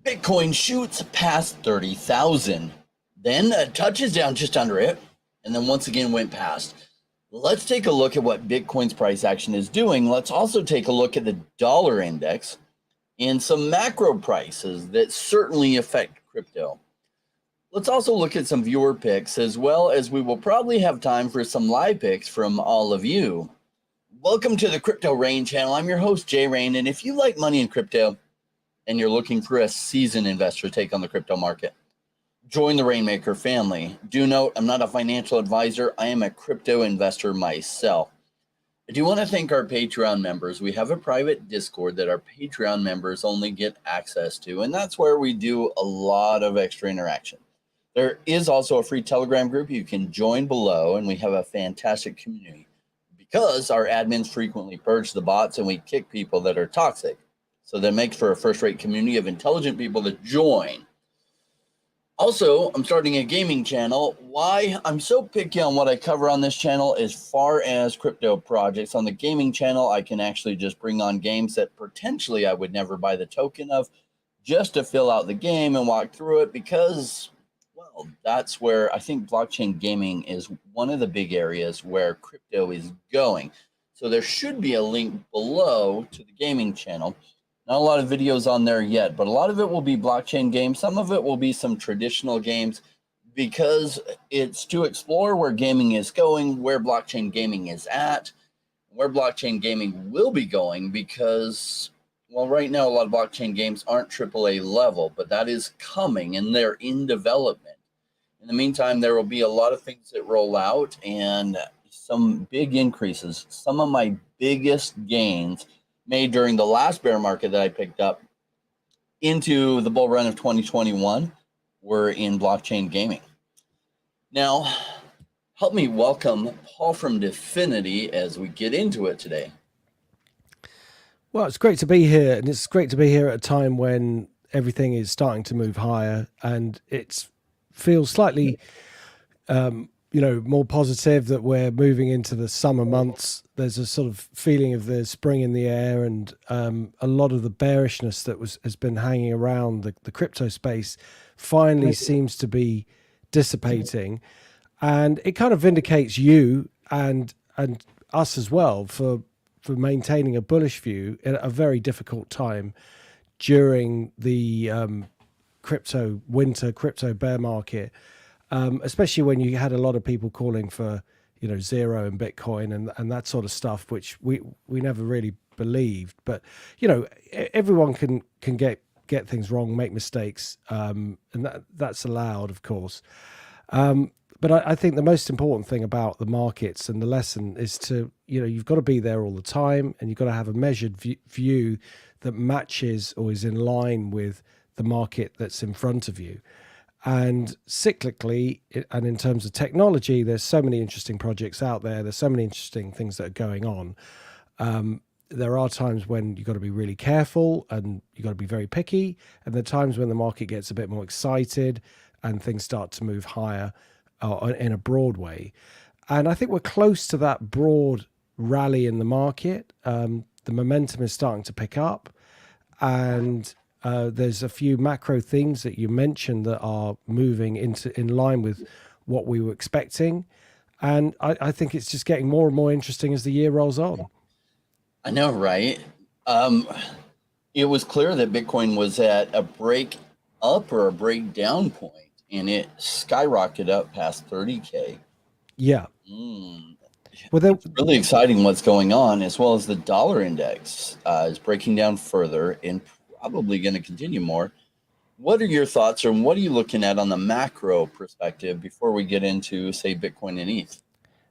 Bitcoin shoots past 30,000, then touches down just under it, and then once again went past. Let's take a look at what Bitcoin's price action is doing. Let's also take a look at the dollar index and some macro prices that certainly affect crypto. Let's also look at some viewer picks, as well as we will probably have time for some live picks from all of you. Welcome to the Crypto Rain channel. I'm your host, Jay Rain, and if you like money in crypto and you're looking for a seasoned investor take on the crypto market, join the Rainmaker family. Do note, I'm not a financial advisor. I am a crypto investor myself. I do want to thank our Patreon members. We have a private Discord that our Patreon members only get access to, and that's where we do a lot of extra interaction. There is also a free Telegram group you can join below, and we have a fantastic community because our admins frequently purge the bots and we kick people that are toxic. So that makes for a first-rate community of intelligent people to join. Also, I'm starting a gaming channel. Why I'm so picky on what I cover on this channel as far as crypto projects. On the gaming channel, I can actually just bring on games that potentially I would never buy the token of, just to fill out the game and walk through it, because, well, that's where I think blockchain gaming is one of the big areas where crypto is going. So there should be a link below to the gaming channel. Not a lot of videos on there yet, but a lot of it will be blockchain games. Some of it will be some traditional games, because it's to explore where gaming is going, where blockchain gaming is at, where blockchain gaming will be going, because, well, right now a lot of blockchain games aren't AAA level, but that is coming and they're in development. In the meantime, there will be a lot of things that roll out and some big increases. Some of my biggest gains made during the last bear market that I picked up into the bull run of 2021 were in blockchain gaming. Now, help me welcome Paul from Definity as we get into it today. Well, it's great to be here, and it's great to be here at a time when everything is starting to move higher, and it feels slightly more positive that we're moving into the summer months. There's a sort of feeling of the spring in the air, and a lot of the bearishness that has been hanging around the crypto space finally seems to be dissipating, and it kind of vindicates you and us as well for maintaining a bullish view at a very difficult time during the crypto bear market. Especially when you had a lot of people calling for, zero in Bitcoin and that sort of stuff, which we never really believed. But, everyone can get things wrong, make mistakes, and that's allowed, of course. But I think the most important thing about the markets and the lesson is to, you've got to be there all the time, and you've got to have a measured view that matches or is in line with the market that's in front of you. And cyclically, and in terms of technology, there's so many interesting projects out there. There's so many interesting things that are going on. There are times when you've got to be really careful and you've got to be very picky. And there are times when the market gets a bit more excited and things start to move higher in a broad way. And I think we're close to that broad rally in the market. The momentum is starting to pick up, and there's a few macro themes that you mentioned that are moving in line with what we were expecting. And I think it's just getting more and more interesting as the year rolls on. I know, right? It was clear that Bitcoin was at a break up or a breakdown point, and it skyrocketed up past 30K. Yeah. Well, it's really exciting what's going on, as well as the dollar index is breaking down further and probably going to continue more. What are your thoughts, or what are you looking at on the macro perspective before we get into, say, Bitcoin and ETH?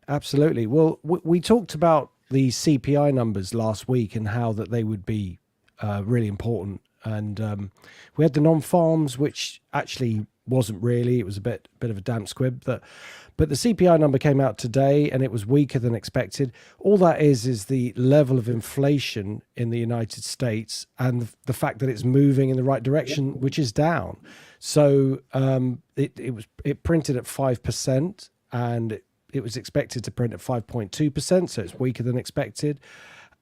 Absolutely. Well, we talked about the CPI numbers last week and how that they would be really important. And we had the non-farms, which actually wasn't really. It was a bit of a damp squib. But the CPI number came out today, and it was weaker than expected. All that is the level of inflation in the United States, and the fact that it's moving in the right direction, which is down. So it printed at 5%, and it was expected to print at 5.2%. So it's weaker than expected,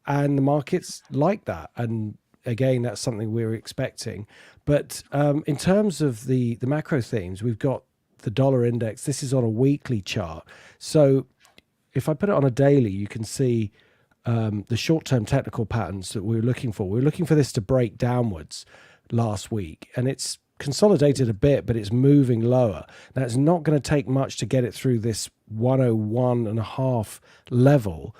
and the markets like that. And again, that's something we're expecting. But in terms of the macro themes, we've got the dollar index. This is on a weekly chart. So if I put it on a daily, you can see the short-term technical patterns that we were looking for. We were looking for this to break downwards last week, and it's consolidated a bit, but it's moving lower. Now, it's not going to take much to get it through this 101.5 level.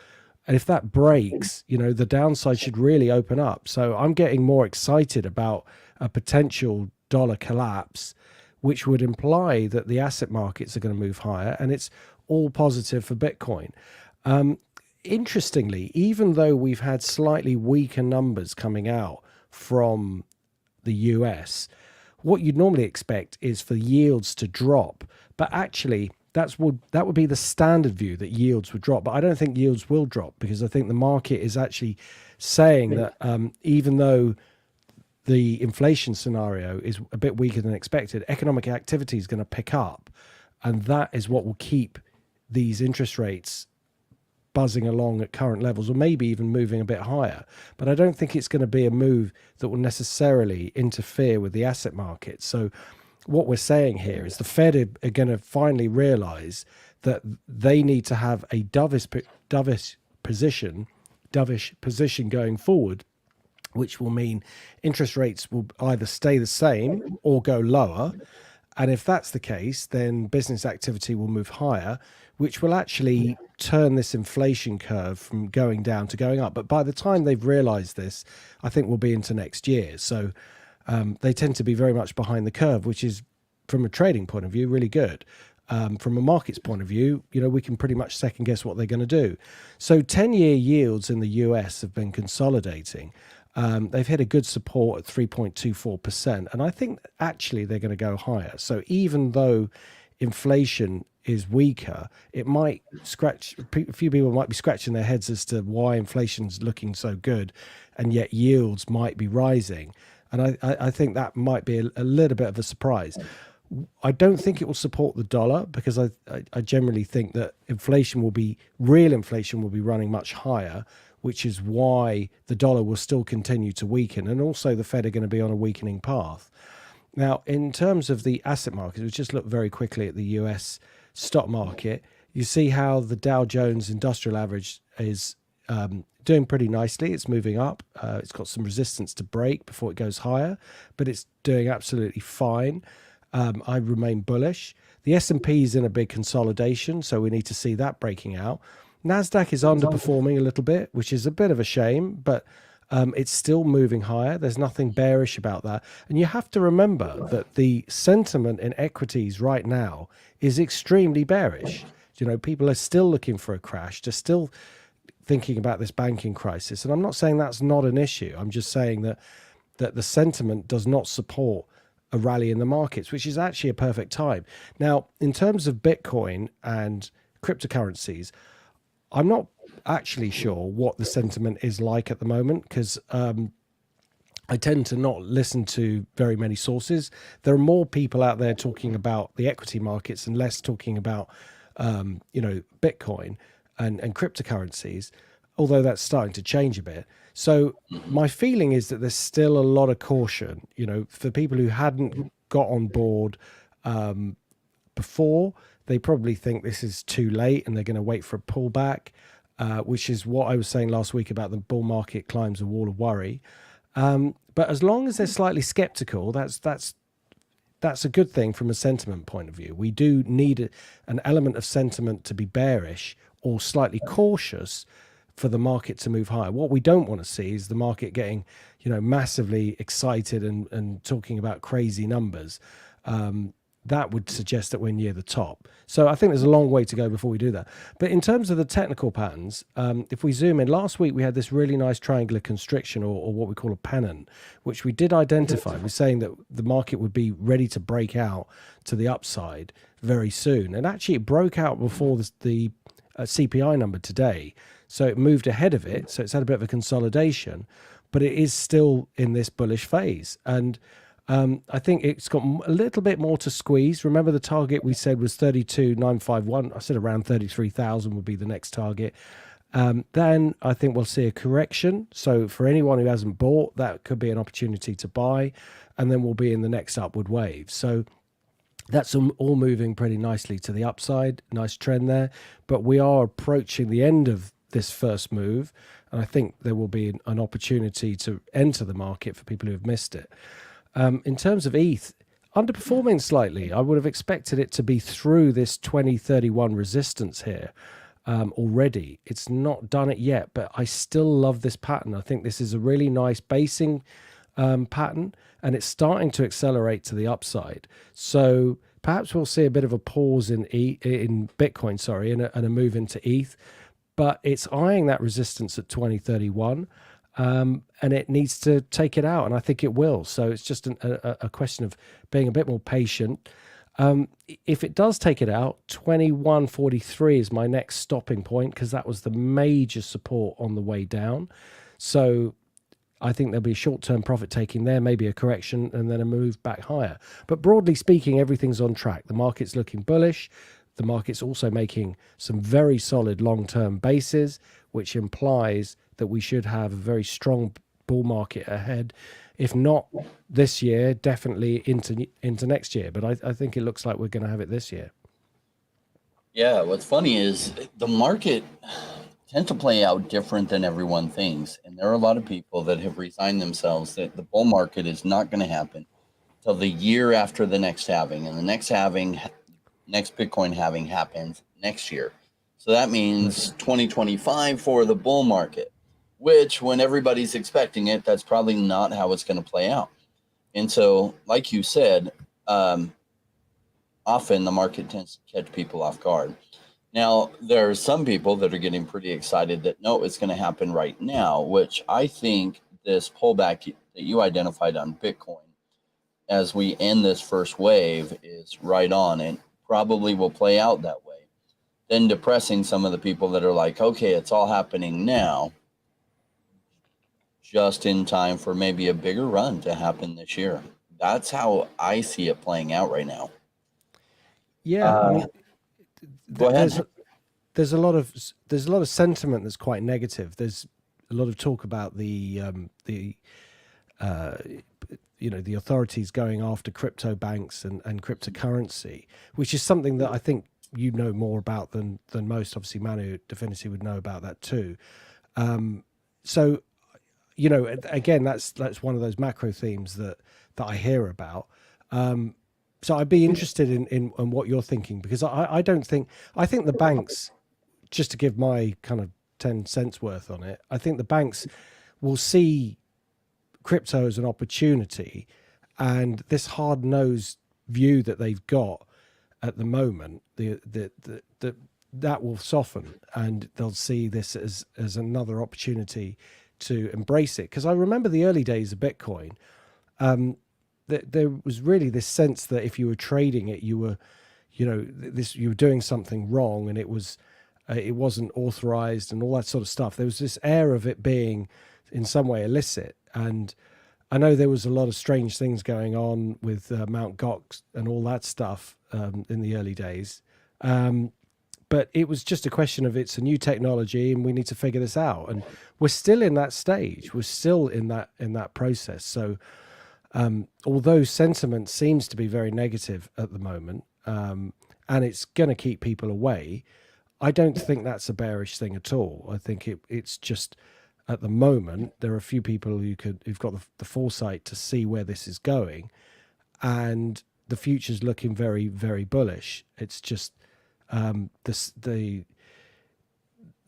And if that breaks, the downside should really open up. So I'm getting more excited about a potential dollar collapse, which would imply that the asset markets are going to move higher, and it's all positive for Bitcoin. Interestingly, even though we've had slightly weaker numbers coming out from the US, what you'd normally expect is for yields to drop. But actually, that would be the standard view, that yields would drop. But I don't think yields will drop, because I think the market is actually saying that even though the inflation scenario is a bit weaker than expected, economic activity is going to pick up. And that is what will keep these interest rates buzzing along at current levels, or maybe even moving a bit higher. But I don't think it's going to be a move that will necessarily interfere with the asset market. So what we're saying here is the Fed are going to finally realize that they need to have a dovish position going forward, which will mean interest rates will either stay the same or go lower. And if that's the case, then business activity will move higher, which will actually turn this inflation curve from going down to going up. But by the time they've realized this, I think we'll be into next year. So they tend to be very much behind the curve, which is, from a trading point of view, really good. From a market's point of view, we can pretty much second guess what they're going to do. So 10-year yields in the US have been consolidating. They've hit a good support at 3.24%. And I think actually they're going to go higher. So even though inflation is weaker, it might a few people might be scratching their heads as to why inflation's looking so good, and yet yields might be rising. And I think that might be a little bit of a surprise. I don't think it will support the dollar, because I generally think that real inflation will be running much higher, which is why the dollar will still continue to weaken. And also the Fed are going to be on a weakening path. Now, in terms of the asset market, we just look very quickly at the US stock market. You see how the Dow Jones Industrial Average is doing pretty nicely. It's moving up. It's got some resistance to break before it goes higher, but it's doing absolutely fine. I remain bullish. The S&P is in a big consolidation, so we need to see that breaking out. NASDAQ is underperforming a little bit, which is a bit of a shame, but it's still moving higher. There's nothing bearish about that. And you have to remember that the sentiment in equities right now is extremely bearish. People are still looking for a crash. They're still thinking about this banking crisis. And I'm not saying that's not an issue. I'm just saying that the sentiment does not support a rally in the markets, which is actually a perfect time. Now, in terms of Bitcoin and cryptocurrencies, I'm not actually sure what the sentiment is like at the moment, because I tend to not listen to very many sources. There are more people out there talking about the equity markets and less talking about, Bitcoin and cryptocurrencies, although that's starting to change a bit. So my feeling is that there's still a lot of caution, for people who hadn't got on board before. They probably think this is too late and they're going to wait for a pullback, which is what I was saying last week about the bull market climbs a wall of worry. But as long as they're slightly skeptical, that's a good thing from a sentiment point of view. We do need an element of sentiment to be bearish or slightly cautious for the market to move higher. What we don't want to see is the market getting, massively excited and talking about crazy numbers. That would suggest that we're near the top. So I think there's a long way to go before we do that. But in terms of the technical patterns, if we zoom in, last week we had this really nice triangular constriction, or what we call a pennant, which we did identify. We're saying that the market would be ready to break out to the upside very soon. And actually it broke out before the CPI number today. So it moved ahead of it. So it's had a bit of a consolidation, but it is still in this bullish phase. And I think it's got a little bit more to squeeze. Remember, the target we said was 32,951. I said around 33,000 would be the next target. Then I think we'll see a correction. So for anyone who hasn't bought, that could be an opportunity to buy, and then we'll be in the next upward wave. So that's all moving pretty nicely to the upside. Nice trend there. But we are approaching the end of this first move, and I think there will be an opportunity to enter the market for people who have missed it. In terms of ETH, underperforming slightly. I would have expected it to be through this 2031 resistance here already. It's not done it yet, but I still love this pattern. I think this is a really nice basing pattern, and it's starting to accelerate to the upside. So perhaps we'll see a bit of a pause in Bitcoin, sorry, and a move into ETH, but it's eyeing that resistance at 2031. And it needs to take it out, and I think it will. So it's just a question of being a bit more patient. If it does take it out, 2143 is my next stopping point, because that was the major support on the way down. So I think there'll be short-term profit taking there, maybe a correction, and then a move back higher. But broadly speaking, everything's on track. The market's looking bullish. The market's also making some very solid long-term bases, which implies that we should have a very strong bull market ahead. If not this year, definitely into next year. But I think it looks like we're going to have it this year. Yeah, what's funny is the market tends to play out different than everyone thinks. And there are a lot of people that have resigned themselves that the bull market is not going to happen till the year after the next halving. And the next halving, next Bitcoin halving happens next year. So that means 2025 for the bull market, which when everybody's expecting it, that's probably not how it's going to play out. And so, like you said, often the market tends to catch people off guard. Now, there are some people that are getting pretty excited that, no, it's going to happen right now, which I think this pullback that you identified on Bitcoin as we end this first wave is right on, and probably will play out that way. Then depressing some of the people that are like, okay, it's all happening now, just in time for maybe a bigger run to happen this year. That's how I see it playing out right now. Yeah, I mean, Go ahead. there's a lot of sentiment that's quite negative. There's a lot of talk about the authorities going after crypto banks and cryptocurrency, which is something that I think you know more about than most. Obviously, Manu Definity would know about that too. So, again, that's one of those macro themes that I hear about. So I'd be interested in what you're thinking, because I think the banks, just to give my kind of 10 cents worth on it, I think the banks will see crypto as an opportunity, and this hard-nosed view that they've got at the moment, that will soften, and they'll see this as another opportunity to embrace it. Because I remember the early days of Bitcoin, there was really this sense that if you were trading it, you were doing something wrong, and it wasn't authorized and all that sort of stuff. There was this air of it being in some way illicit, and I know there was a lot of strange things going on with Mt. Gox and all that stuff in the early days. But it was just a question of, it's a new technology and we need to figure this out. And we're still in that stage. We're still in that process. So although sentiment seems to be very negative at the moment, and it's going to keep people away, I don't think that's a bearish thing at all. I think it's just, at the moment, there are a few people who've got the foresight to see where this is going, and the future's looking very, very bullish. It's just the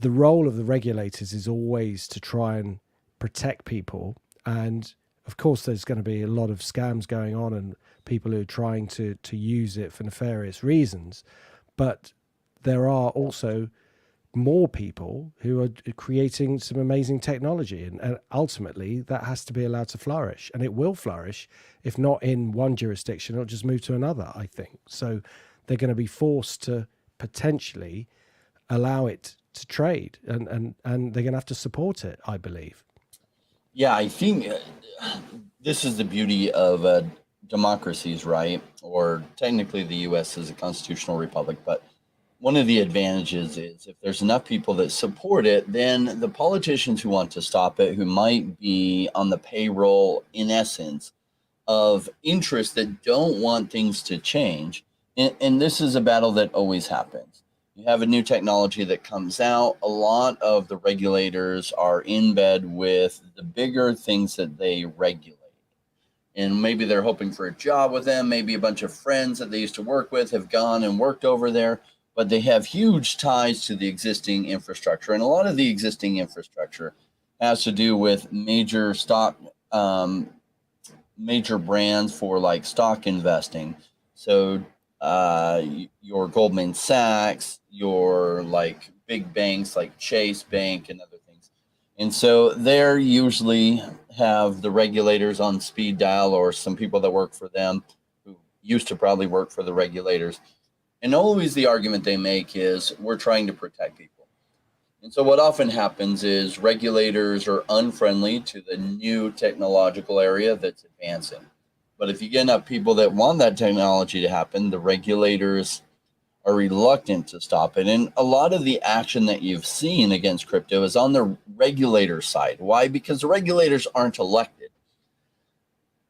role of the regulators is always to try and protect people, and of course there's going to be a lot of scams going on and people who are trying to use it for nefarious reasons, but there are also more people who are creating some amazing technology, and ultimately that has to be allowed to flourish, and it will flourish. If not in one jurisdiction, it'll just move to another, I think. So they're going to be forced to potentially allow it to trade, and they're going to have to support it, I believe. Yeah, I think this is the beauty of democracies, right? Or technically the U.S. is a constitutional republic, but one of the advantages is if there's enough people that support it, then the politicians who want to stop it, who might be on the payroll, in essence, of interests that don't want things to change. And this is a battle that always happens. You have a new technology that comes out. A lot of the regulators are in bed with the bigger things that they regulate. And maybe they're hoping for a job with them. Maybe a bunch of friends that they used to work with have gone and worked over there, but they have huge ties to the existing infrastructure. And a lot of the existing infrastructure has to do with major stock, major brands for like stock investing. So your Goldman Sachs, your like big banks like Chase Bank and other things. And so they're usually have the regulators on speed dial, or some people that work for them who used to probably work for the regulators. And always the argument they make is we're trying to protect people. And so what often happens is regulators are unfriendly to the new technological area that's advancing. But if you get enough people that want that technology to happen, the regulators are reluctant to stop it. And a lot of the action that you've seen against crypto is on the regulator side. Why? Because the regulators aren't elected.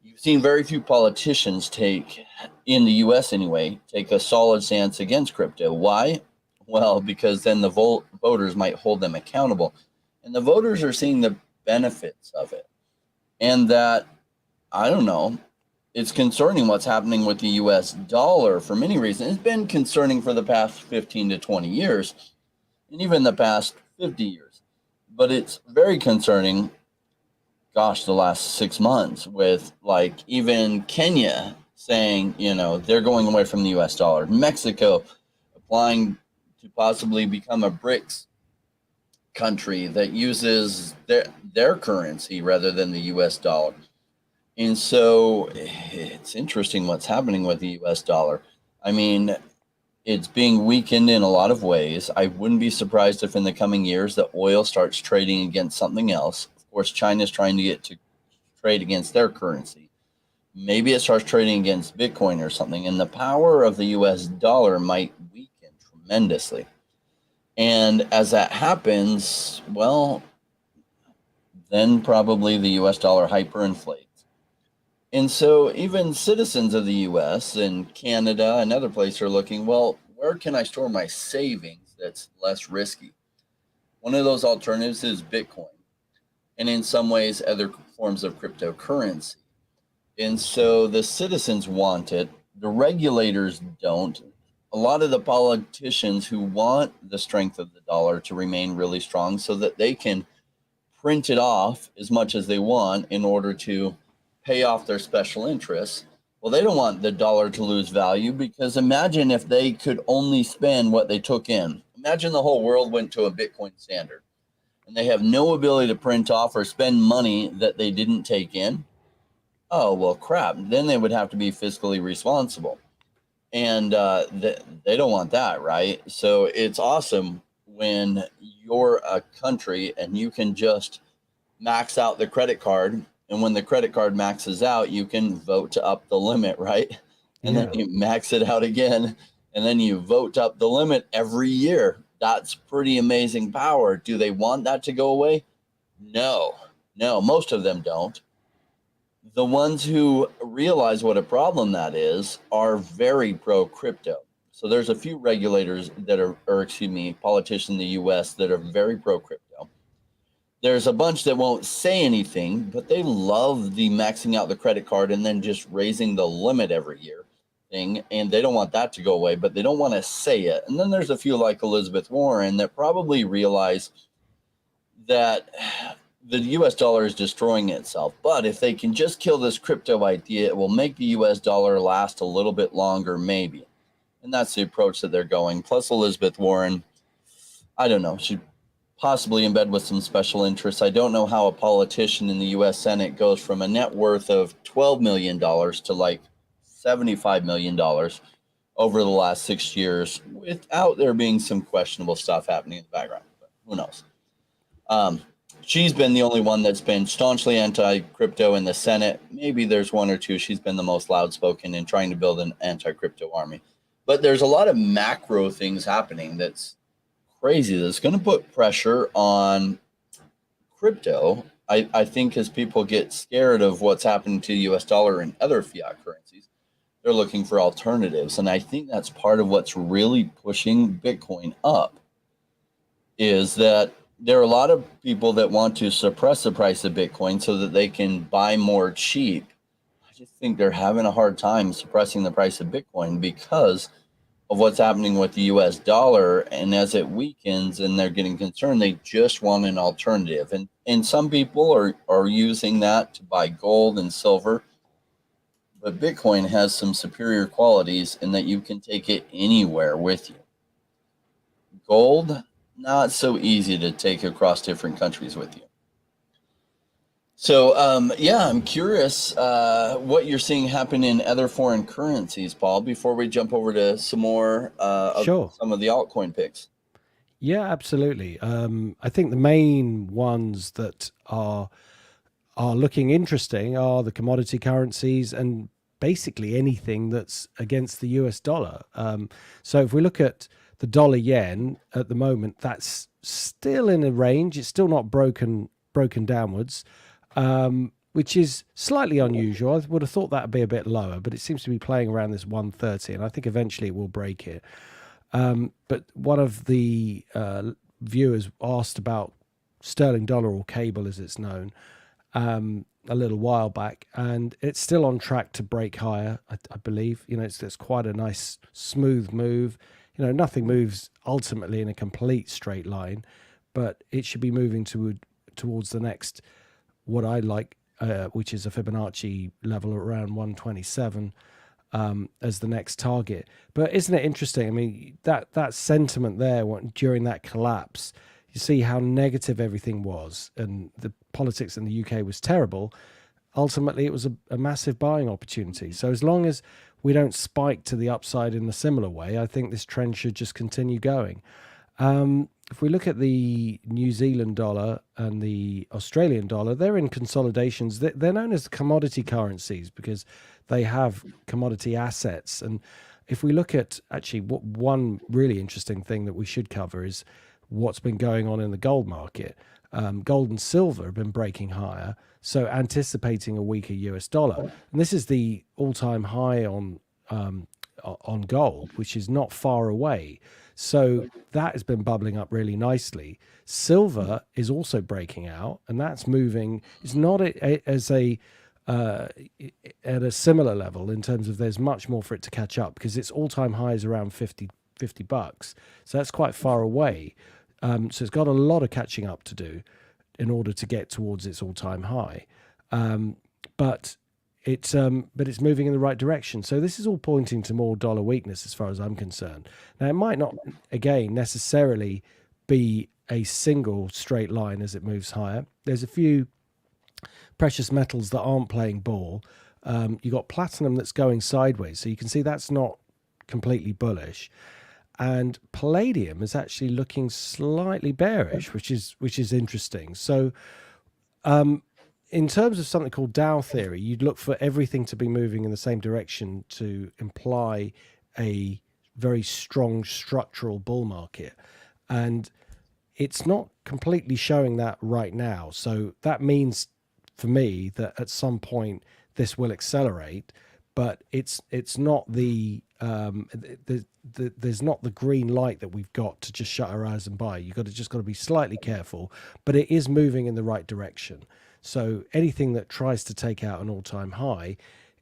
You've seen very few politicians take, in the US anyway, take a solid stance against crypto. Why? Well, because then the voters might hold them accountable. And the voters are seeing the benefits of it. And that, I don't know, it's concerning what's happening with the US dollar for many reasons. It's been concerning for the past 15 to 20 years, and even the past 50 years. But it's very concerning, gosh, the last 6 months, with like even Kenya saying, you know, they're going away from the US dollar. Mexico applying to possibly become a BRICS country that uses their currency rather than the US dollar. And so it's interesting what's happening with the US dollar. I mean, it's being weakened in a lot of ways. I wouldn't be surprised if in the coming years the oil starts trading against something else. Of course, China's trying to get to trade against their currency. Maybe it starts trading against Bitcoin or something, and the power of the US dollar might weaken tremendously. And as that happens, well, then probably the US dollar hyperinflates. And so even citizens of the US and Canada and other places are looking, well, where can I store my savings that's less risky? One of those alternatives is Bitcoin, and in some ways other forms of cryptocurrency. And so the citizens want it, the regulators don't. A lot of the politicians who want the strength of the dollar to remain really strong so that they can print it off as much as they want in order to pay off their special interests. Well, they don't want the dollar to lose value, because imagine if they could only spend what they took in. Imagine the whole world went to a Bitcoin standard and they have no ability to print off or spend money that they didn't take in. Oh, well, crap. Then they would have to be fiscally responsible. And they don't want that, right? So it's awesome when you're a country and you can just max out the credit card. And when the credit card maxes out, you can vote to up the limit, right? And then you max it out again, and then you vote up the limit every year. That's pretty amazing power. Do they want that to go away? No, most of them don't. The ones who realize what a problem that is are very pro crypto. So there's a few regulators that are, politicians in the US that are very pro crypto. There's a bunch that won't say anything, but they love the maxing out the credit card and then just raising the limit every year thing. And they don't want that to go away, but they don't want to say it. And then there's a few like Elizabeth Warren that probably realize that the US dollar is destroying itself. But if they can just kill this crypto idea, it will make the US dollar last a little bit longer, maybe. And that's the approach that they're going. Plus Elizabeth Warren, I don't know, she possibly in bed with some special interests. I don't know how a politician in the US Senate goes from a net worth of $12 million to like $75 million over the last 6 years without there being some questionable stuff happening in the background. But who knows? She's been the only one that's been staunchly anti-crypto in the Senate. Maybe there's one or two. She's been the most loud-spoken in trying to build an anti-crypto army. But there's a lot of macro things happening that's crazy. That's going to put pressure on crypto. I think as people get scared of what's happening to the US dollar and other fiat currencies, they're looking for alternatives. And I think that's part of what's really pushing Bitcoin up, is that there are a lot of people that want to suppress the price of Bitcoin so that they can buy more cheap. I just think they're having a hard time suppressing the price of Bitcoin because of what's happening with the US dollar. And as it weakens and they're getting concerned, they just want an alternative. And some people are using that to buy gold and silver. But Bitcoin has some superior qualities in that you can take it anywhere with you. Gold, not so easy to take across different countries with you. So, I'm curious what you're seeing happen in other foreign currencies, Paul, before we jump over to some more Sure. some of the altcoin picks. Yeah, absolutely. I think the main ones that are looking interesting are the commodity currencies and basically anything that's against the US dollar. So if we look at the dollar yen at the moment, that's still in a range. It's still not broken downwards, which is slightly unusual. I would have thought that would be a bit lower, but it seems to be playing around this 130, and I think eventually it will break it. But one of the viewers asked about sterling dollar, or cable as it's known, a little while back, and it's still on track to break higher, I believe. It's quite a nice smooth move. Nothing moves ultimately in a complete straight line, but it should be moving towards the next, what I like, which is a Fibonacci level around 127 as the next target. But isn't it interesting? I mean, that sentiment there during that collapse, you see how negative everything was, and the politics in the UK was terrible. Ultimately, it was a massive buying opportunity. So as long as we don't spike to the upside in a similar way, I think this trend should just continue going. If we look at the New Zealand dollar and the Australian dollar, they're in consolidations. They're known as commodity currencies because they have commodity assets. And if we look at actually one really interesting thing that we should cover is what's been going on in the gold market. Gold and silver have been breaking higher, so anticipating a weaker US dollar. And this is the all-time high on gold, which is not far away. So that has been bubbling up really nicely. Silver is also breaking out, and that's moving. It's not at a similar level in terms of there's much more for it to catch up because its all-time high is around $50. So that's quite far away. So it's got a lot of catching up to do in order to get towards its all-time high. But it's moving in the right direction. So this is all pointing to more dollar weakness as far as I'm concerned. Now, it might not, again, necessarily be a single straight line as it moves higher. There's a few precious metals that aren't playing ball. You've got platinum that's going sideways. So you can see that's not completely bullish. And palladium is actually looking slightly bearish, which is interesting. So in terms of something called Dow theory, you'd look for everything to be moving in the same direction to imply a very strong structural bull market. And it's not completely showing that right now. So that means for me that at some point this will accelerate, but it's not there's not the green light that we've got to just shut our eyes and buy. You've got to be slightly careful, but it is moving in the right direction. So anything that tries to take out an all-time high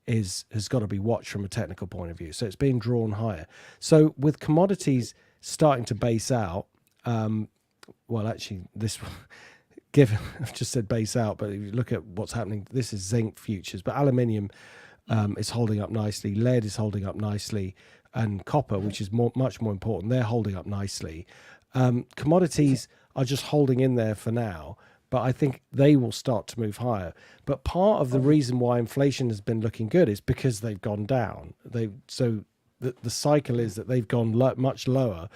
has got to be watched from a technical point of view. So it's being drawn higher. So with commodities starting to base out, well, actually, I've just said base out, but if you look at what's happening, this is zinc futures, but aluminium is holding up nicely. Lead is holding up nicely, and copper, which is much more important, they're holding up nicely. Commodities are just holding in there for now, but I think they will start to move higher. But part of the reason why inflation has been looking good is because they've gone down. So the cycle is that they've gone much lower,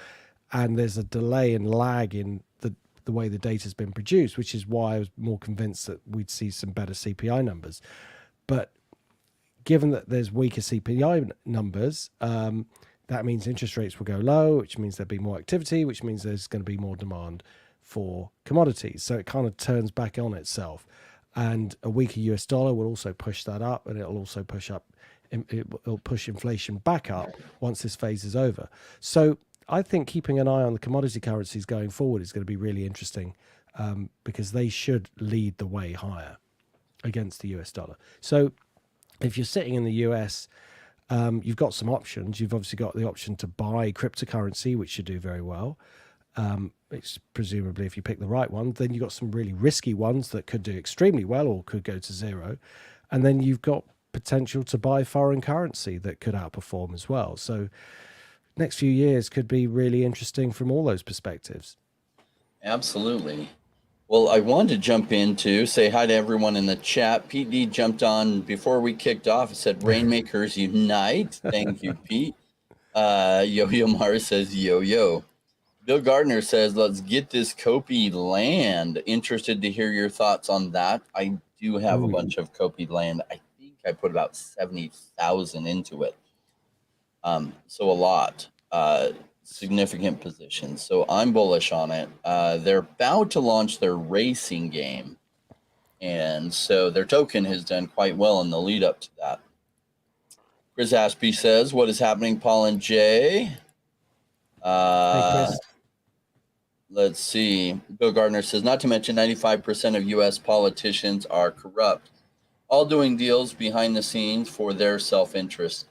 and there's a delay and lag in the way the data has been produced, which is why I was more convinced that we'd see some better CPI numbers. But given that there's weaker CPI numbers, That means interest rates will go low, which means there'll be more activity, which means there's going to be more demand for commodities. So it kind of turns back on itself. And a weaker US dollar will also push that up, and it'll also push up, it'll push inflation back up once this phase is over. So I think keeping an eye on the commodity currencies going forward is going to be really interesting, because they should lead the way higher against the US dollar. So if you're sitting in the US, you've got some options. You've obviously got the option to buy cryptocurrency, which should do very well. It's presumably, if you pick the right one, then you've got some really risky ones that could do extremely well or could go to zero. And then you've got potential to buy foreign currency that could outperform as well. So next few years could be really interesting from all those perspectives. Absolutely. Well, I wanted to jump into say hi to everyone in the chat. Pete D jumped on before we kicked off. It said Rainmakers Unite. Thank you, Pete. Yo-Yo Mars says yo-yo. Bill Gardner says, let's get this Copi land. Interested to hear your thoughts on that. I do have a bunch of Copi land. I think I put about 70,000 into it. So a lot. Significant positions. So I'm bullish on it. They're about to launch their racing game. And so their token has done quite well in the lead up to that. Chris Aspie says, what is happening, Paul and Jay? Hey, Chris. Let's see. Bill Gardner says, not to mention 95% of U.S. politicians are corrupt, all doing deals behind the scenes for their self-interest.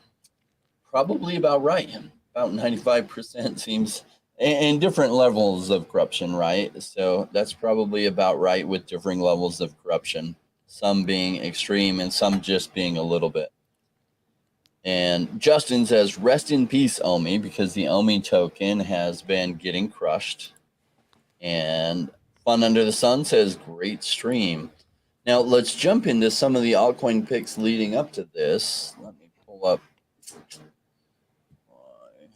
Probably about right. About 95% seems, in different levels of corruption, right? So that's probably about right with differing levels of corruption, some being extreme and some just being a little bit. And Justin says, rest in peace, OMI, because the OMI token has been getting crushed. And Fun Under the Sun says, great stream. Now, let's jump into some of the altcoin picks leading up to this. Let me pull up my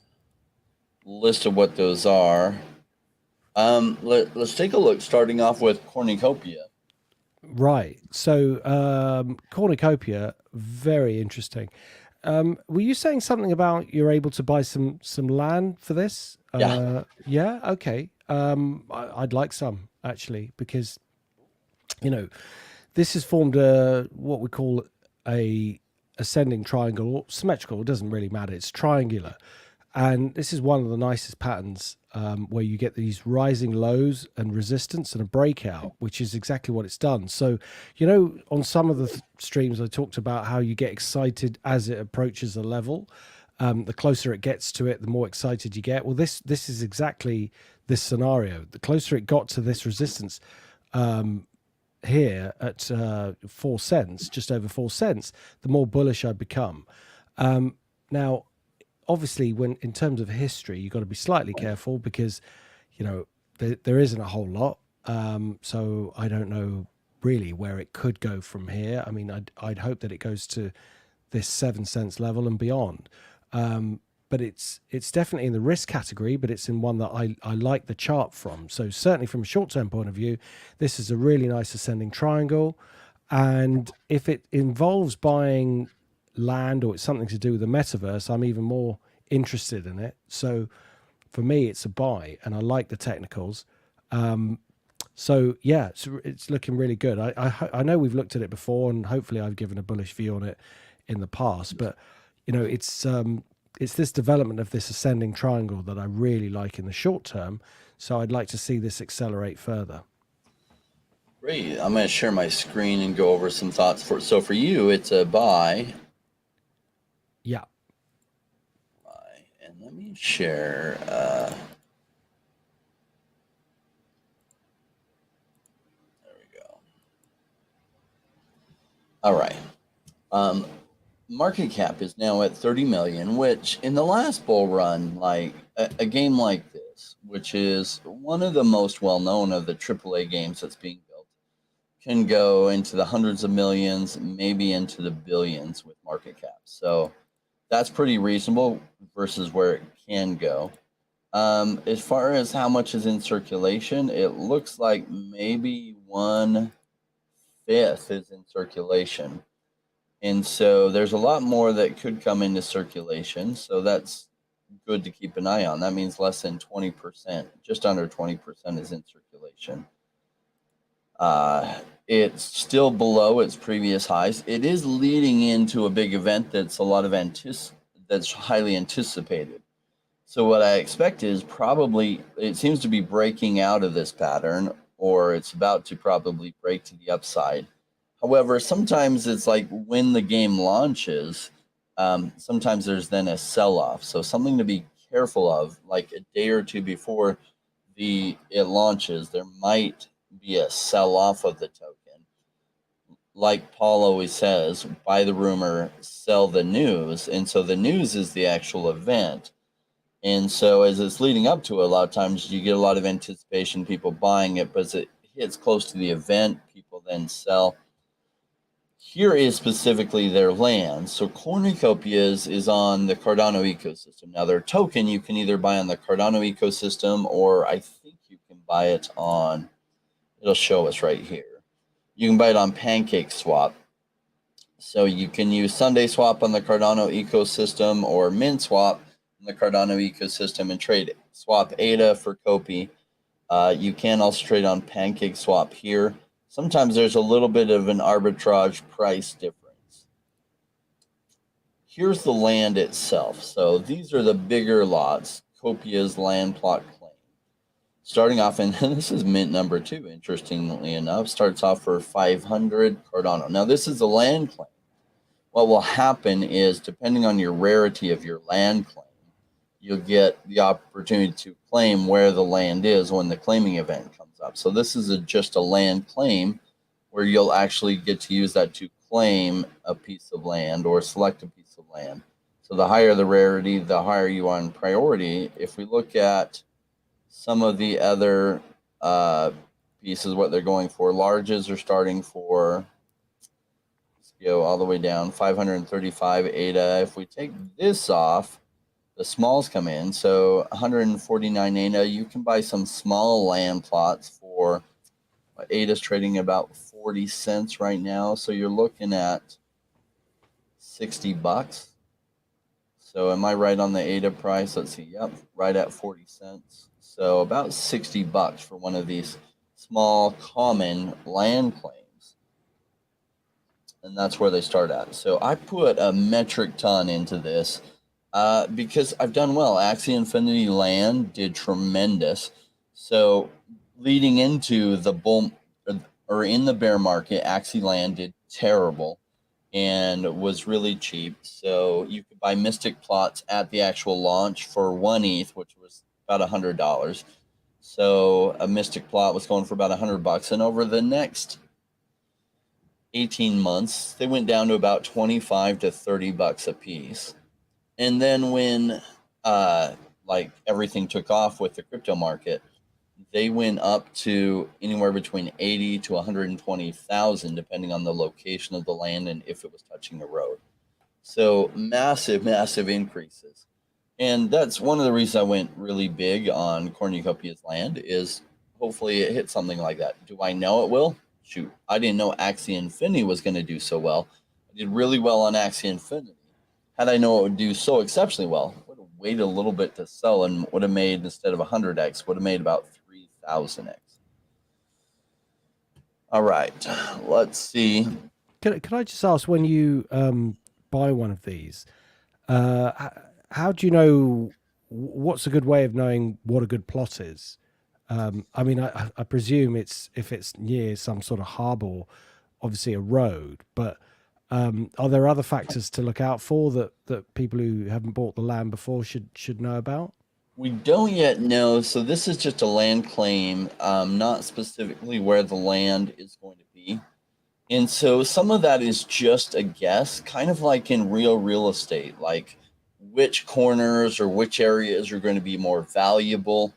list of what those are. Let's take a look, starting off with Cornucopia. Right. So Cornucopia, very interesting. Were you saying something about you're able to buy some land for this? Yeah. Yeah. Okay. I'd like some actually, because this has formed what we call a ascending triangle or symmetrical. It doesn't really matter. It's triangular, and this is one of the nicest patterns where you get these rising lows and resistance and a breakout, which is exactly what it's done. So, on some of the streams, I talked about how you get excited as it approaches a level. The closer it gets to it, the more excited you get. Well, this is exactly this scenario. The closer it got to this resistance here at 4 cents, just over 4 cents, the more bullish I become. Now, obviously, when in terms of history, you've got to be slightly careful because, there isn't a whole lot. So I don't know really where it could go from here. I mean, I'd hope that it goes to this 7 cents level and beyond. But it's definitely in the risk category, but it's in one that I like the chart from. So certainly from a short-term point of view, this is a really nice ascending triangle. And if it involves buying land or it's something to do with the metaverse, I'm even more interested in it. So for me, it's a buy, and I like the technicals. So yeah, it's looking really good. I know we've looked at it before, and hopefully I've given a bullish view on it in the past, but it's this development of this ascending triangle that I really like in the short term. So I'd like to see this accelerate further. Great. I'm going to share my screen and go over some thoughts so for you, it's a buy. Yeah. Buy. And let me share. There we go. All right. Market cap is now at 30 million, which in the last bull run, like a game like this, which is one of the most well-known of the AAA games that's being built, can go into the hundreds of millions, maybe into the billions with market cap. So that's pretty reasonable versus where it can go. As far as how much is in circulation, it looks like maybe 1/5 is in circulation. And so there's a lot more that could come into circulation. So that's good to keep an eye on. That means less than 20%, just under 20% is in circulation. It's still below its previous highs. It is leading into a big event that's that's highly anticipated. So what I expect is probably it seems to be breaking out of this pattern, or it's about to probably break to the upside. However, sometimes it's like when the game launches, sometimes there's then a sell-off. So something to be careful of, like a day or two before it launches, there might be a sell-off of the token. Like Paul always says, buy the rumor, sell the news. And so the news is the actual event. And so as it's leading up to it, a lot of times you get a lot of anticipation, people buying it, but as it hits close to the event, people then sell. Here is specifically their land. So Cornucopia is on the Cardano ecosystem. Now their token you can either buy on the Cardano ecosystem, or I think you can buy it on, it'll show us right here. You can buy it on PancakeSwap. So you can use Sunday Swap on the Cardano ecosystem, or MinSwap on the Cardano ecosystem, and trade swap AADA for Copi. You can also trade on PancakeSwap here. Sometimes there's a little bit of an arbitrage price difference. Here's the land itself. So these are the bigger lots, Copia's land plot claim. Starting off, and this is mint number 2, interestingly enough, starts off for 500 Cardano. Now this is a land claim. What will happen is, depending on your rarity of your land claim, you'll get the opportunity to claim where the land is when the claiming event comes up. So this is just a land claim where you'll actually get to use that to claim a piece of land or select a piece of land. So the higher the rarity, the higher you are in priority. If we look at some of the other pieces, what they're going for, larges are starting for, let's go all the way down, 535 AADA. If we take this off, the smalls come in. So 149 AADA, you can buy some small land plots for, AADA's trading about 40 cents right now. So you're looking at $60. So am I right on the AADA price? Let's see. Yep, right at 40 cents. So about $60 for one of these small common land claims. And that's where they start at. So I put a metric ton into this because I've done well. Axie Infinity land did tremendous. So leading into the bull, or in the bear market, Axie land did terrible and was really cheap. So you could buy Mystic plots at the actual launch for 1 ETH, which was about $100. So a Mystic plot was going for about $100, and over the next 18 months, they went down to about 25 to $30 a piece. And then when like everything took off with the crypto market, they went up to anywhere between 80 to 120,000, depending on the location of the land and if it was touching a road. So massive, massive increases. And that's one of the reasons I went really big on Cornucopia's land, is hopefully it hits something like that. Do I know it will? Shoot, I didn't know Axie Infinity was going to do so well. I did really well on Axie Infinity. Had I known it would do so exceptionally well, I would have waited a little bit to sell and would have made, instead of 100x, would have made about 3,000x. All right, let's see. Can I just ask, when you buy one of these, how do you know, what's a good way of knowing what a good plot is? I mean, I presume if it's near some sort of hub or obviously a road, but are there other factors to look out for that people who haven't bought the land before should know about? We don't yet know. So this is just a land claim, not specifically where the land is going to be. And so some of that is just a guess, kind of like in real estate, like which corners or which areas are going to be more valuable.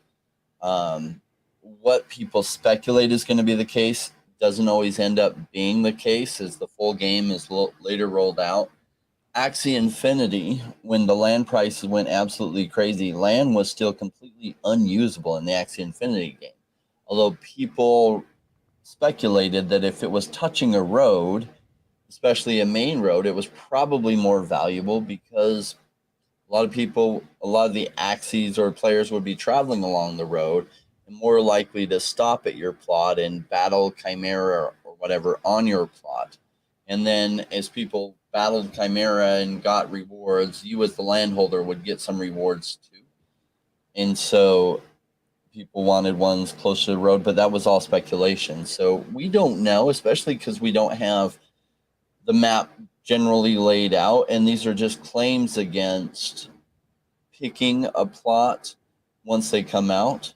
What people speculate is going to be the case doesn't always end up being the case, as the full game is later rolled out. Axie Infinity, when the land prices went absolutely crazy, land was still completely unusable in the Axie Infinity game. Although people speculated that if it was touching a road, especially a main road, it was probably more valuable because A lot of people, a lot of the axes or players would be traveling along the road and more likely to stop at your plot and battle Chimera or whatever on your plot. And then as people battled Chimera and got rewards, you as the landholder would get some rewards too. And so people wanted ones close to the road, but that was all speculation. So we don't know, especially because we don't have the map generally laid out, and these are just claims against picking a plot once they come out.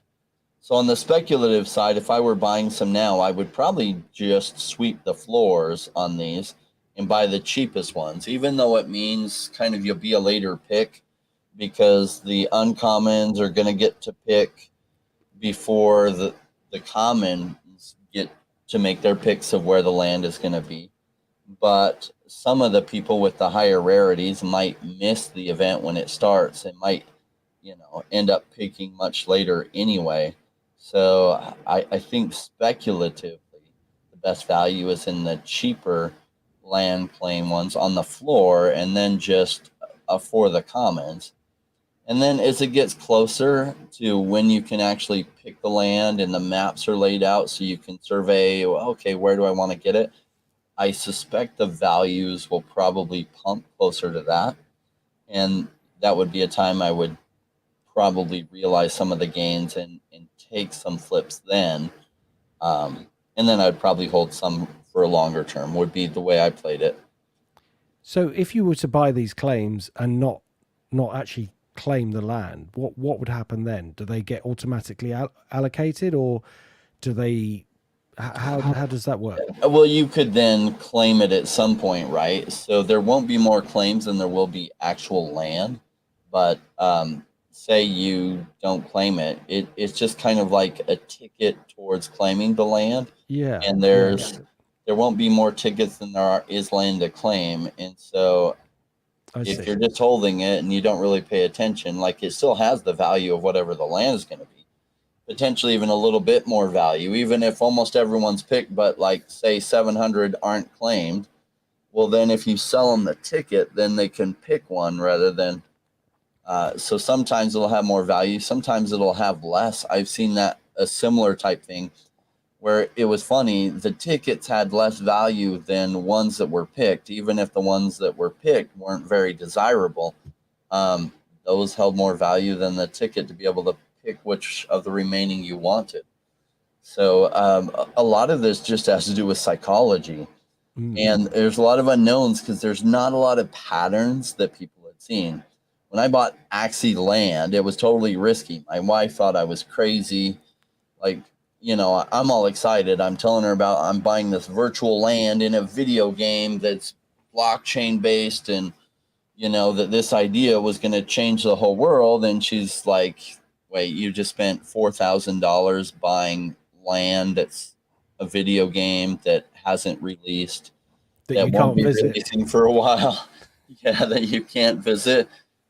So on the speculative side, if I were buying some now, I would probably just sweep the floors on these and buy the cheapest ones, even though it means kind of you'll be a later pick because the uncommons are going to get to pick before the commons get to make their picks of where the land is going to be. But some of the people with the higher rarities might miss the event when it starts. They might, end up picking much later anyway. So I think speculatively, the best value is in the cheaper land claim ones on the floor, and then just for the commons. And then as it gets closer to when you can actually pick the land and the maps are laid out so you can survey, okay, where do I want to get it? I suspect the values will probably pump closer to that. And that would be a time I would probably realize some of the gains and take some flips then. And then I'd probably hold some for a longer term, would be the way I played it. So if you were to buy these claims and not actually claim the land, what would happen then? Do they get automatically allocated, or do they? How does that work? Well, you could then claim it at some point, right? So there won't be more claims than there will be actual land. But say you don't claim it, it's just kind of like a ticket towards claiming the land. Yeah. And there won't be more tickets than there is land to claim. And so if you're just holding it and you don't really pay attention, like it still has the value of whatever the land is going to be. Potentially even a little bit more value, even if almost everyone's picked, but like say 700 aren't claimed. Well, then if you sell them the ticket, then they can pick one rather than. So sometimes it'll have more value. Sometimes it'll have less. I've seen that a similar type thing where it was funny. The tickets had less value than ones that were picked, even if the ones that were picked weren't very desirable. Those held more value than the ticket to be able to pick which of the remaining you wanted. So a lot of this just has to do with psychology. And there's a lot of unknowns because there's not a lot of patterns that people had seen. When I bought Axie land, it was totally risky. My wife thought I was crazy. Like, I'm all excited. I'm telling her about I'm buying this virtual land in a video game that's blockchain based, and that this idea was going to change the whole world. And she's like, wait, you just spent $4,000 buying land that's a video game that hasn't released, that won't be releasing for a while. Yeah, that you can't visit.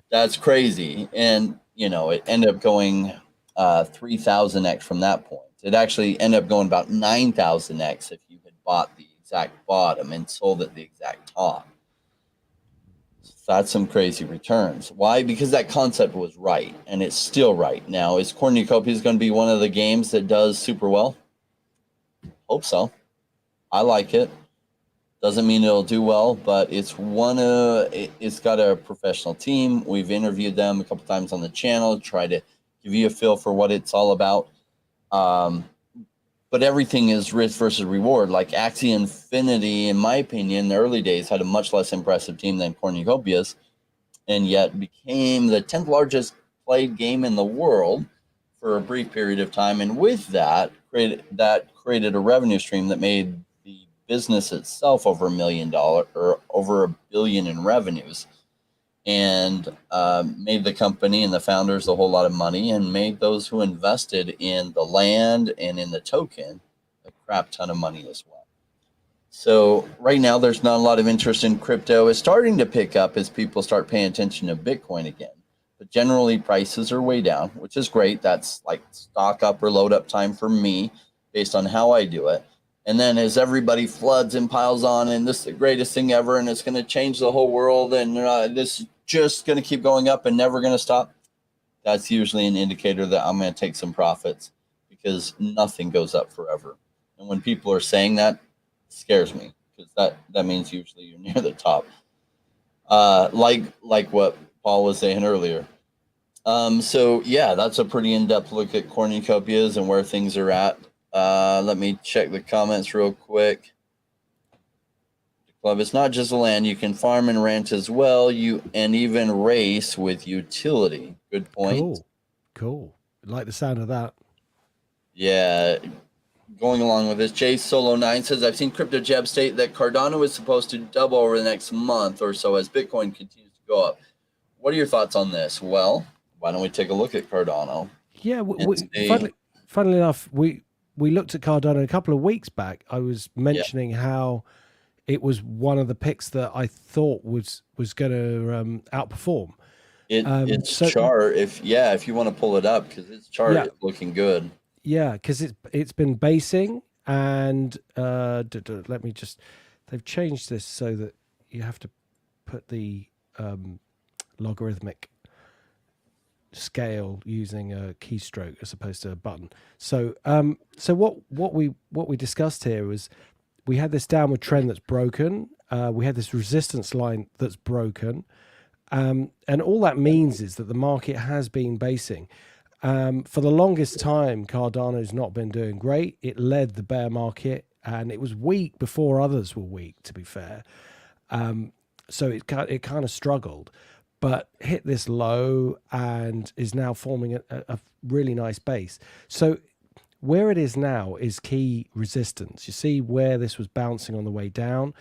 That's crazy. And, it ended up going 3,000x from that point. It actually ended up going about 9,000x if you had bought the exact bottom and sold at the exact top. That's some crazy returns. Why? Because that concept was right, and it's still right. Now, is Copi going to be one of the games that does super well? Hope so. I like it. Doesn't mean it'll do well, but it's got a professional team. We've interviewed them a couple times on the channel, try to give you a feel for what it's all about. But everything is risk versus reward. Like Axie Infinity, in my opinion, in the early days had a much less impressive team than Cornucopia's, and yet became the 10th largest played game in the world for a brief period of time. And with that, created a revenue stream that made the business itself over $1 million or over $1 billion in revenues, and made the company and the founders a whole lot of money, and made those who invested in the land and in the token a crap ton of money as well. So right now there's not a lot of interest in crypto. It's starting to pick up as people start paying attention to Bitcoin again. But generally prices are way down, which is great. That's like stock up or load up time for me based on how I do it. And then as everybody floods and piles on, and this is the greatest thing ever, and it's going to change the whole world, and this is just going to keep going up and never going to stop, that's usually an indicator that I'm going to take some profits, because nothing goes up forever. And when people are saying that, it scares me, because that means usually you're near the top. Like what Paul was saying earlier. So yeah, that's a pretty in-depth look at cornucopias and where things are at. Let me check the comments real quick. Club, it's not just the land. You can farm and rent as well. And even race with utility. Good point. Cool. Like the sound of that. Yeah. Going along with this, Jay Solo 9 says, I've seen Crypto Jab state that Cardano is supposed to double over the next month or so as Bitcoin continues to go up. What are your thoughts on this? Well, why don't we take a look at Cardano? Yeah, funnily enough, we looked at Cardano a couple of weeks back. I was mentioning how it was one of the picks that I thought was going to outperform. Its chart, if you want to pull it up, because its chart is looking good. Yeah, because it's been basing, and let me just, they've changed this so that you have to put the logarithmic scale using a keystroke as opposed to a button. So what we discussed here was we had this downward trend that's broken. We had this resistance line that's broken. And all that means is that the market has been basing. For the longest time, Cardano's not been doing great. It led the bear market, and it was weak before others were weak, to be fair. So it kind of struggled, but hit this low and is now forming a really nice base. So where it is now is key resistance. You see where this was bouncing on the way down,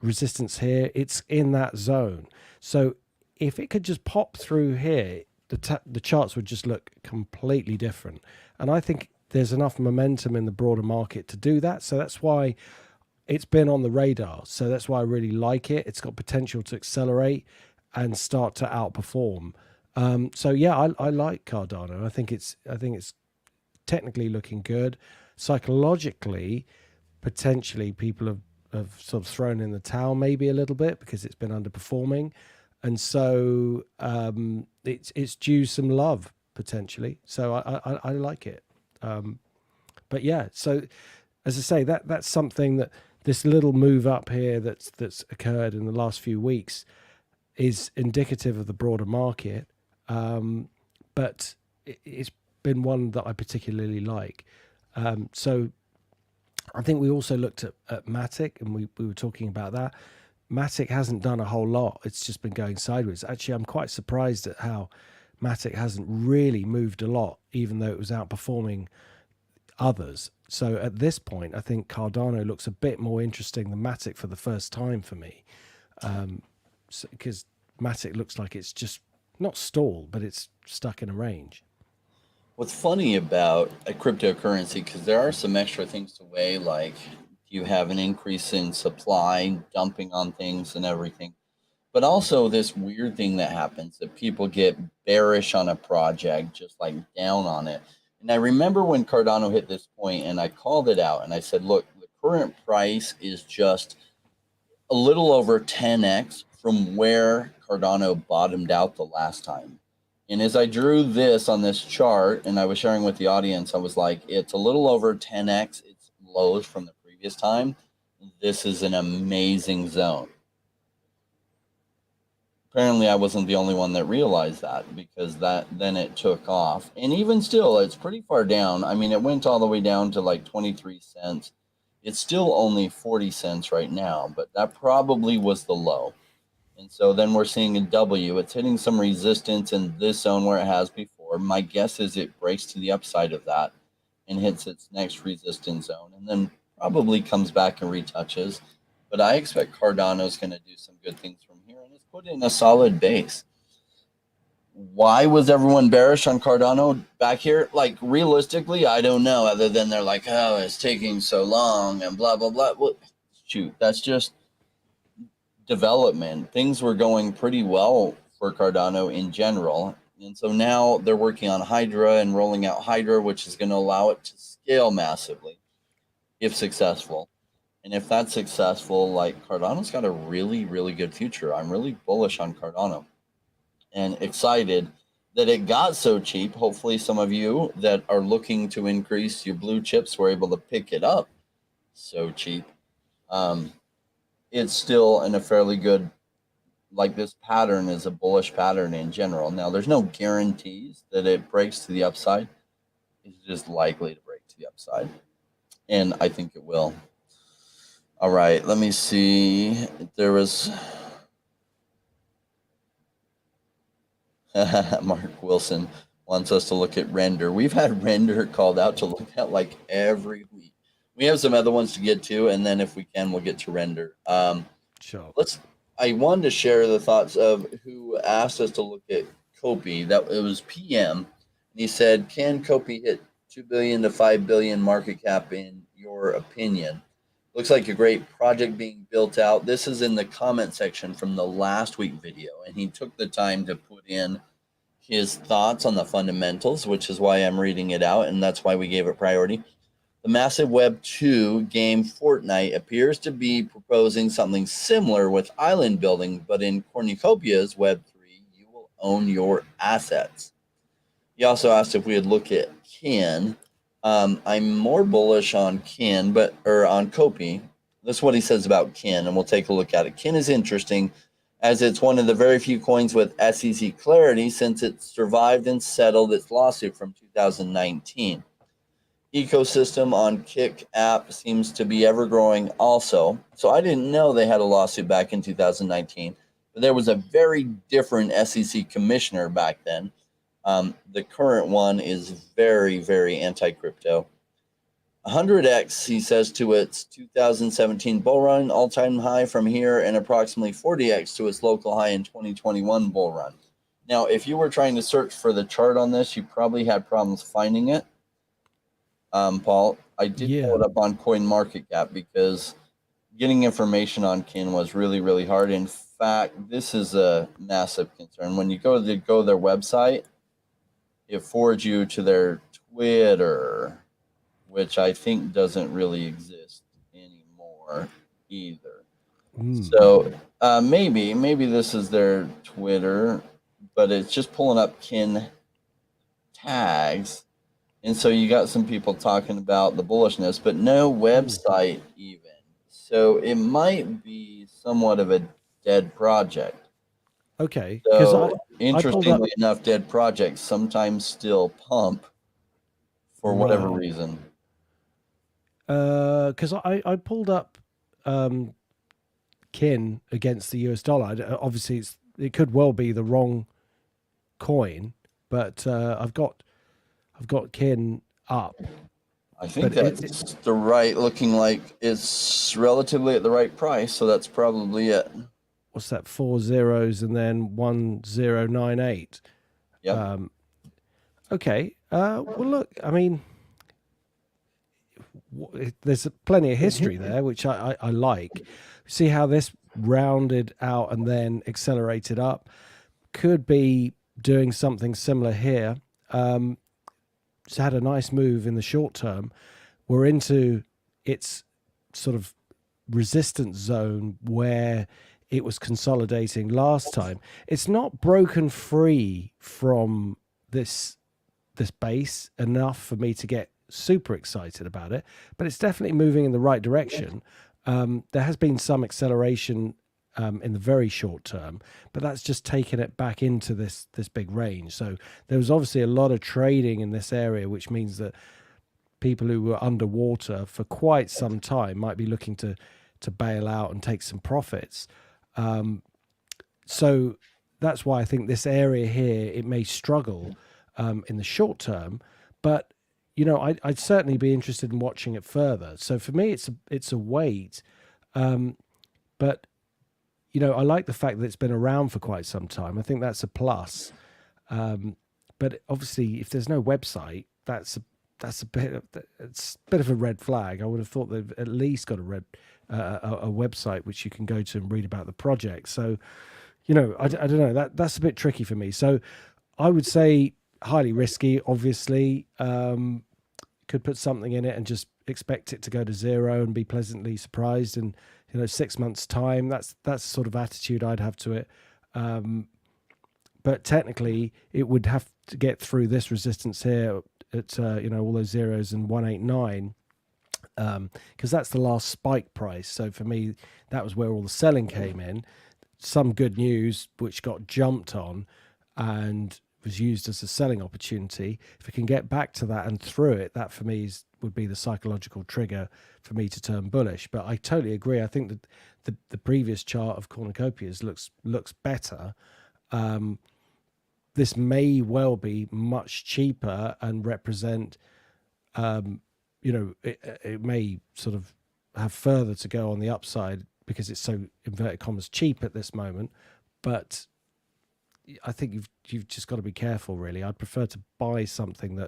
resistance here, it's in that zone. So if it could just pop through here, the charts would just look completely different. And I think there's enough momentum in the broader market to do that. So that's why it's been on the radar. So that's why I really like it. It's got potential to accelerate and start to outperform. So yeah, I like Cardano. I think it's technically looking good. Psychologically, potentially people have sort of thrown in the towel maybe a little bit because it's been underperforming. And so it's due some love potentially. So I like it. But yeah, so as I say, that's something that this little move up here that's occurred in the last few weeks is indicative of the broader market. But it's been one that I particularly like. So I think we also looked at MATIC, and we were talking about that. MATIC hasn't done a whole lot. It's just been going sideways. Actually, I'm quite surprised at how MATIC hasn't really moved a lot, even though it was outperforming others. So at this point, I think Cardano looks a bit more interesting than MATIC for the first time for me, because MATIC looks like it's just not stalled, but it's stuck in a range. What's funny about a cryptocurrency, because there are some extra things to weigh, like you have an increase in supply, dumping on things and everything. But also this weird thing that happens that people get bearish on a project, just like down on it. And I remember when Cardano hit this point and I called it out and I said, look, the current price is just a little over 10x from where Cardano bottomed out the last time. And as I drew this on this chart and I was sharing with the audience, I was like, it's a little over 10x its lows from the previous time. This is an amazing zone. Apparently I wasn't the only one that realized that, because then it took off. And even still, it's pretty far down. I mean, it went all the way down to like 23 cents. It's still only 40 cents right now, but that probably was the low. And so then we're seeing a W. It's hitting some resistance in this zone where it has before. My guess is it breaks to the upside of that and hits its next resistance zone, and then probably comes back and retouches. But I expect Cardano is going to do some good things from here, and it's put in a solid base. Why was everyone bearish on Cardano back here? Like, realistically, I don't know, other than they're like, oh, it's taking so long and blah, blah, blah. Well, shoot, that's just development. Things were going pretty well for Cardano in general. And so now they're working on Hydra and rolling out Hydra, which is going to allow it to scale massively. if successful. And if that's successful, like Cardano's got a really, really good future. I'm really bullish on Cardano and excited that it got so cheap. Hopefully, some of you that are looking to increase your blue chips were able to pick it up so cheap. It's still in a fairly good, like this pattern is a bullish pattern in general. Now, there's no guarantees that it breaks to the upside. It's just likely to break to the upside. And I think it will. All right, let me see. There was Mark Wilson wants us to look at render. We've had render called out to look at like every week. We have some other ones to get to, and then if we can, we'll get to render. Sure. I wanted to share the thoughts of who asked us to look at Copi. That it was PM, and he said, "Can Copi hit 2 billion to 5 billion market cap in your opinion?" Looks like a great project being built out. This is in the comment section from the last week video, and he took the time to put in his thoughts on the fundamentals, which is why I'm reading it out, and that's why we gave it priority. The massive Web 2 game Fortnite appears to be proposing something similar with island building, but in Cornucopia's Web 3, you will own your assets. He also asked if we would look at Kin. I'm more bullish on Kin, or on Copi. That's what he says about Kin, and we'll take a look at it. Kin is interesting as it's one of the very few coins with SEC clarity since it survived and settled its lawsuit from 2019. Ecosystem on Kick app seems to be ever growing also. So I didn't know they had a lawsuit back in 2019, but there was a very different SEC commissioner back then. The current one is very, very anti-crypto. 100x, he says, to its 2017 bull run, all-time high from here, and approximately 40x to its local high in 2021 bull run. Now, if you were trying to search for the chart on this, you probably had problems finding it. Paul, I did pull it up on CoinMarketCap because getting information on Kin was really, really hard. In fact, this is a massive concern. When you go to their website, it forwards you to their Twitter, which I think doesn't really exist anymore either. So maybe this is their Twitter, but it's just pulling up Kin tags. And so you got some people talking about the bullishness, but no website even. So it might be somewhat of a dead project. Okay. So interestingly enough, dead projects sometimes still pump for whatever reason. Because I pulled up Kin against the US dollar. Obviously, it could well be the wrong coin, but I've got Kin up. I think that's the right, looking like it's relatively at the right price, so that's probably it. What's that? 4 zeros and then 1098. Yeah. Okay. Well, look, I mean, there's plenty of history there, which I like. See how this rounded out and then accelerated up. Could be doing something similar here. It's had a nice move in the short term. We're into its sort of resistance zone where it was consolidating last time. It's not broken free from this base enough for me to get super excited about it, but it's definitely moving in the right direction. There has been some acceleration in the very short term, but that's just taken it back into this big range. So there was obviously a lot of trading in this area, which means that people who were underwater for quite some time might be looking to bail out and take some profits. So that's why I think this area here, it may struggle in the short term, but you know, I'd certainly be interested in watching it further. So for me, it's a wait, but you know, I like the fact that it's been around for quite some time. I think that's a plus. But obviously, if there's no website, that's a bit of a red flag. I would have thought they've at least got a website which you can go to and read about the project. So, you know, I don't know, that's a bit tricky for me. So I would say highly risky, obviously. Could put something in it and just expect it to go to zero and be pleasantly surprised in 6 months time. That's the sort of attitude I'd have to it. But technically it would have to get through this resistance here at all those zeros and 189, because that's the last spike price. So for me, that was where all the selling came in. Some good news which got jumped on and was used as a selling opportunity. If it can get back to that and through it, that for me would be the psychological trigger for me to turn bullish. But I totally agree. I think that the previous chart of cornucopias looks better. This may well be much cheaper and represent, it may sort of have further to go on the upside because it's so inverted commas cheap at this moment. But I think you've just got to be careful, really. I'd prefer to buy something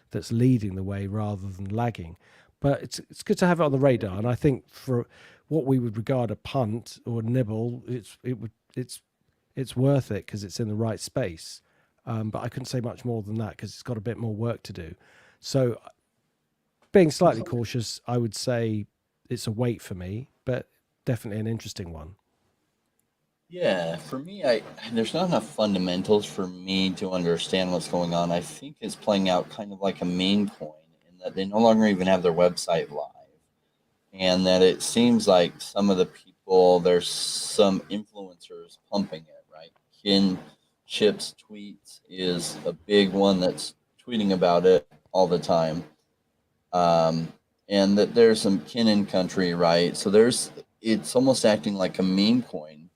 that's leading the way rather than lagging. But it's good to have it on the radar. And I think for what we would regard a punt or a nibble, it's worth it because it's in the right space. But I couldn't say much more than that because it's got a bit more work to do. So being slightly cautious, I would say it's a wait for me, but definitely an interesting one. Yeah, for me, there's not enough fundamentals for me to understand what's going on. I think it's playing out kind of like a meme coin in that they no longer even have their website live, and that it seems like some of the people, there's some influencers pumping it, right? Kin Chips tweets is a big one that's tweeting about it all the time. And that there's some kin in country, right? So it's almost acting like a meme coin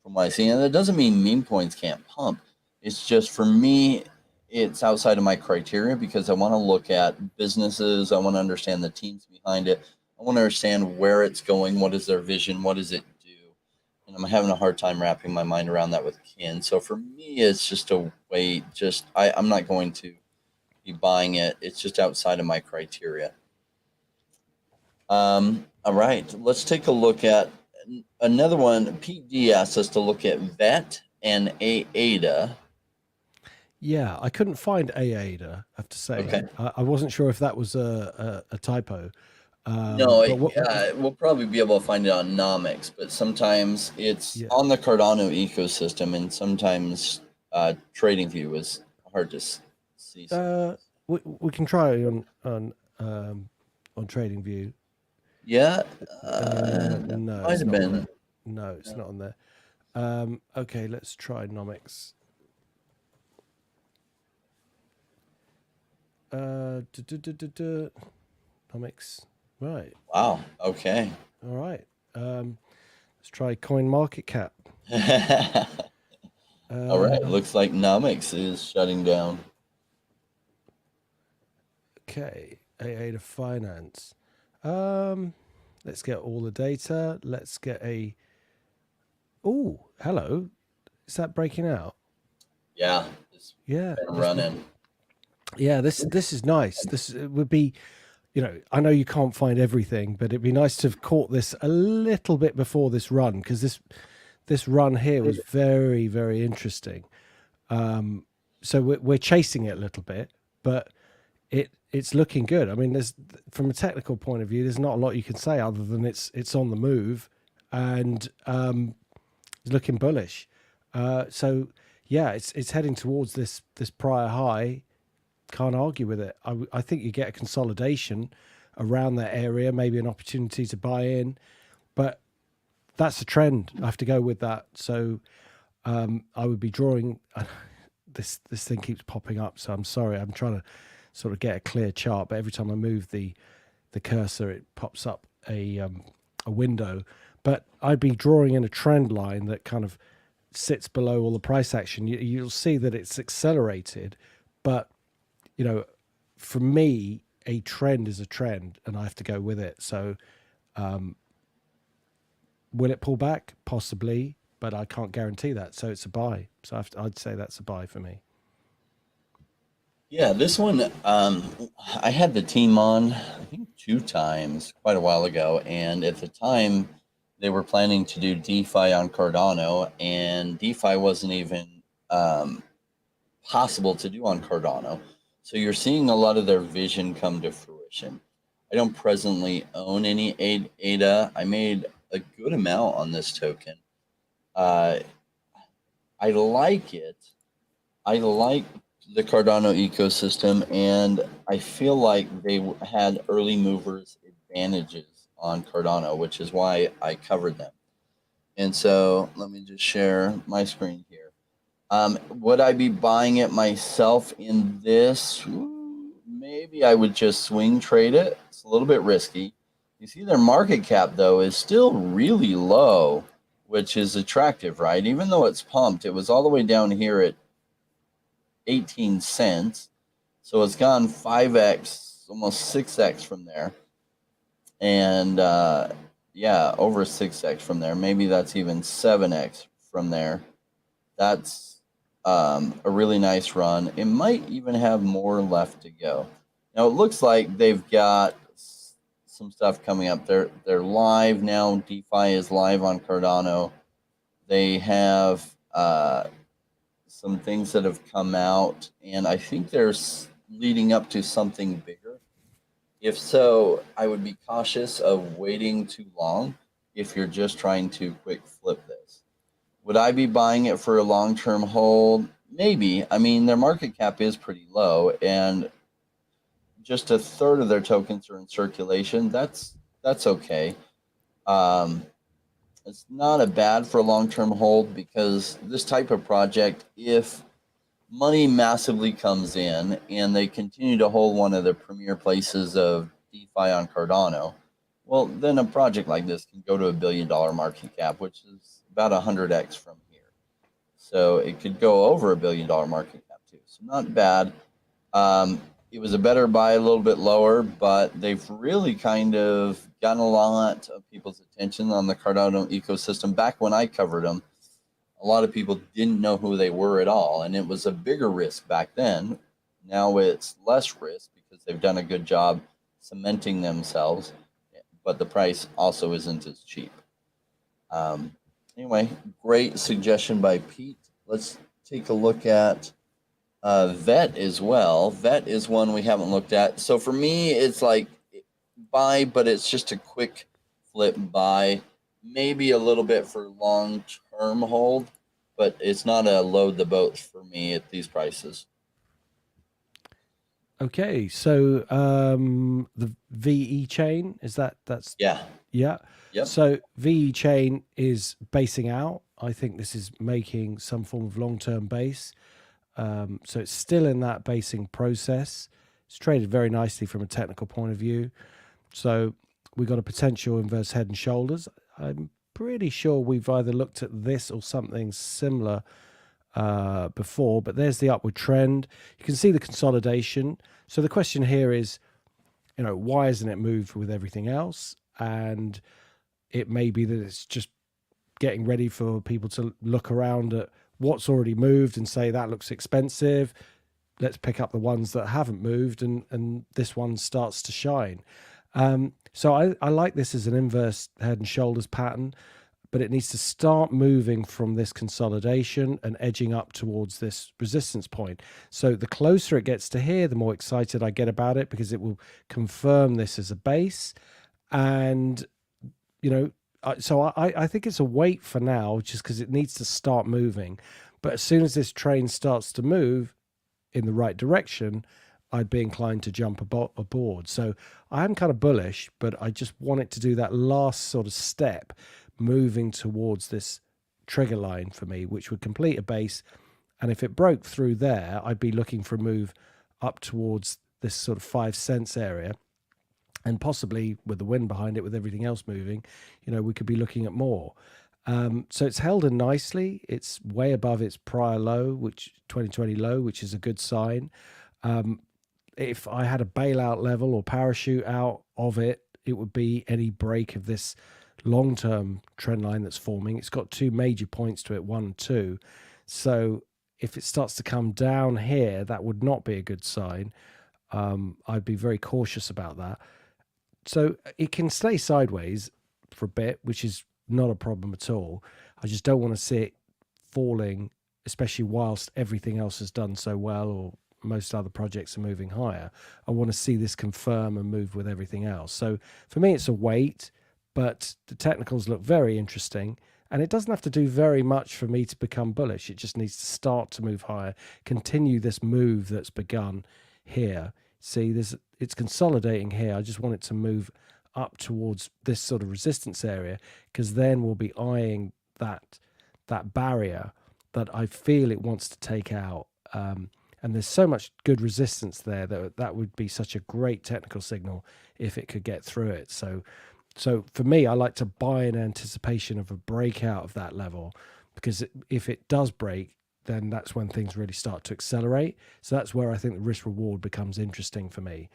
from what I see. And that doesn't mean meme coins can't pump. It's just, for me, it's outside of my criteria because I want to look at businesses. I want to understand the teams behind it. I want to understand where it's going. What is their vision? What does it do? And I'm having a hard time wrapping my mind around that with kin. So for me, it's just a wait. I'm not going to be buying it. It's just outside of my criteria. All right, let's take a look at another one. Pete D asked us to look at VET and AADA. Yeah, I couldn't find AADA, I have to say. Okay. I wasn't sure if that was a typo. No, we'll probably be able to find it on Nomics, but sometimes it's on the Cardano ecosystem, and sometimes TradingView is hard to see. We can try it on TradingView. Yeah, no, might have been. No, it's not on there. Okay, let's try Nomics. Nomics. Right. Wow. Okay. All right. Let's try CoinMarketCap. All right. Looks like Nomics is shutting down. Okay. AADA Finance. Let's get all the data. Let's get a. Oh, hello. Is that breaking out? Yeah. Yeah. Running. Yeah. This is nice. This would be. I know you can't find everything, but it'd be nice to have caught this a little bit before this run, because this run here was very, very interesting. So we're chasing it a little bit, but it's looking good. I mean, from a technical point of view, there's not a lot you can say other than it's on the move and it's looking bullish. So yeah, it's heading towards this prior high. Can't argue with it. I think you get a consolidation around that area, maybe an opportunity to buy in, but that's a trend. I have to go with that. So I would be drawing. This thing keeps popping up, so I'm sorry. I'm trying to sort of get a clear chart, but every time I move the cursor, it pops up a window. But I'd be drawing in a trend line that kind of sits below all the price action. You'll see that it's accelerated, but for me, a trend is a trend, and I have to go with it. So, will it pull back? Possibly, but I can't guarantee that. So it's a buy. So I'd say that's a buy for me. Yeah, this one, I had the team on, I think 2 times quite a while ago. And at the time, they were planning to do DeFi on Cardano, and DeFi wasn't even possible to do on Cardano. So you're seeing a lot of their vision come to fruition. I don't presently own any AADA. I made a good amount on this token. I like it. I like the Cardano ecosystem, and I feel like they had early movers advantages on Cardano, which is why I covered them. And so let me just share my screen here. Would I be buying it myself in this? Maybe I would just swing trade it. It's a little bit risky. You see their market cap, though, is still really low, which is attractive, right? Even though it's pumped, it was all the way down here at 18 cents. So it's gone 5x, almost 6x from there. And yeah, over 6x from there. Maybe that's even 7x from there. That's a really nice run. It might even have more left to go. Now it looks like they've got some stuff coming up. They're live now. DeFi is live on Cardano. They have some things that have come out, and I think they're leading up to something bigger. If so, I would be cautious of waiting too long if you're just trying to quick flip this. Would I be buying it for a long-term hold? Maybe. I mean, their market cap is pretty low, and just a third of their tokens are in circulation. That's okay. It's not a bad for a long-term hold, because this type of project, if money massively comes in and they continue to hold one of the premier places of DeFi on Cardano, well, then a project like this can go to $1 billion market cap, which is about 100x from here. So it could go over $1 billion market cap too. So not bad. It was a better buy a little bit lower, but they've really kind of gotten a lot of people's attention on the Cardano ecosystem. Back when I covered them, a lot of people didn't know who they were at all, and it was a bigger risk back then. Now it's less risk because they've done a good job cementing themselves, but the price also isn't as cheap. Anyway, great suggestion by Pete. Let's take a look at VET as well. VET is one we haven't looked at. So for me, it's like buy, but it's just a quick flip buy. Maybe a little bit for long-term hold, but it's not a load the boat for me at these prices. Okay, so the VE chain, that's Yeah. yeah. Yep. So VE chain is basing out. I think this is making some form of long-term base. So it's still in that basing process. It's traded very nicely from a technical point of view. So we got a potential inverse head and shoulders. I'm pretty sure we've either looked at this or something similar before, but there's the upward trend. You can see the consolidation. So the question here is, why hasn't it moved with everything else? And it may be that it's just getting ready for people to look around at what's already moved and say that looks expensive. Let's pick up the ones that haven't moved, and this one starts to shine. So I like this as an inverse head and shoulders pattern, but it needs to start moving from this consolidation and edging up towards this resistance point. So the closer it gets to here, the more excited I get about it, because it will confirm this as a base. And, so I think it's a wait for now, just because it needs to start moving. But as soon as this train starts to move in the right direction, I'd be inclined to jump aboard. So I am kind of bullish, but I just want it to do that last sort of step, moving towards this trigger line for me, which would complete a base. And if it broke through there, I'd be looking for a move up towards this sort of 5 cents area. And possibly with the wind behind it, with everything else moving, we could be looking at more. So it's held in nicely. It's way above its prior low, which 2020 low, which is a good sign. If I had a bailout level or parachute out of it, it would be any break of this long-term trend line that's forming. It's got 2 major points to it, 1 and 2. So if it starts to come down here, that would not be a good sign. I'd be very cautious about that. So it can stay sideways for a bit, which is not a problem at all. I just don't want to see it falling, especially whilst everything else has done so well, or most other projects are moving higher. I want to see this confirm and move with everything else. So for me, it's a wait, but the technicals look very interesting. And it doesn't have to do very much for me to become bullish. It just needs to start to move higher, continue this move that's begun here. See, it's consolidating here. I just want it to move up towards this sort of resistance area, because then we'll be eyeing that barrier that I feel it wants to take out. And there's so much good resistance there that would be such a great technical signal if it could get through it. So for me, I like to buy in anticipation of a breakout of that level, because if it does break, then that's when things really start to accelerate. So that's where I think the risk reward becomes interesting for me.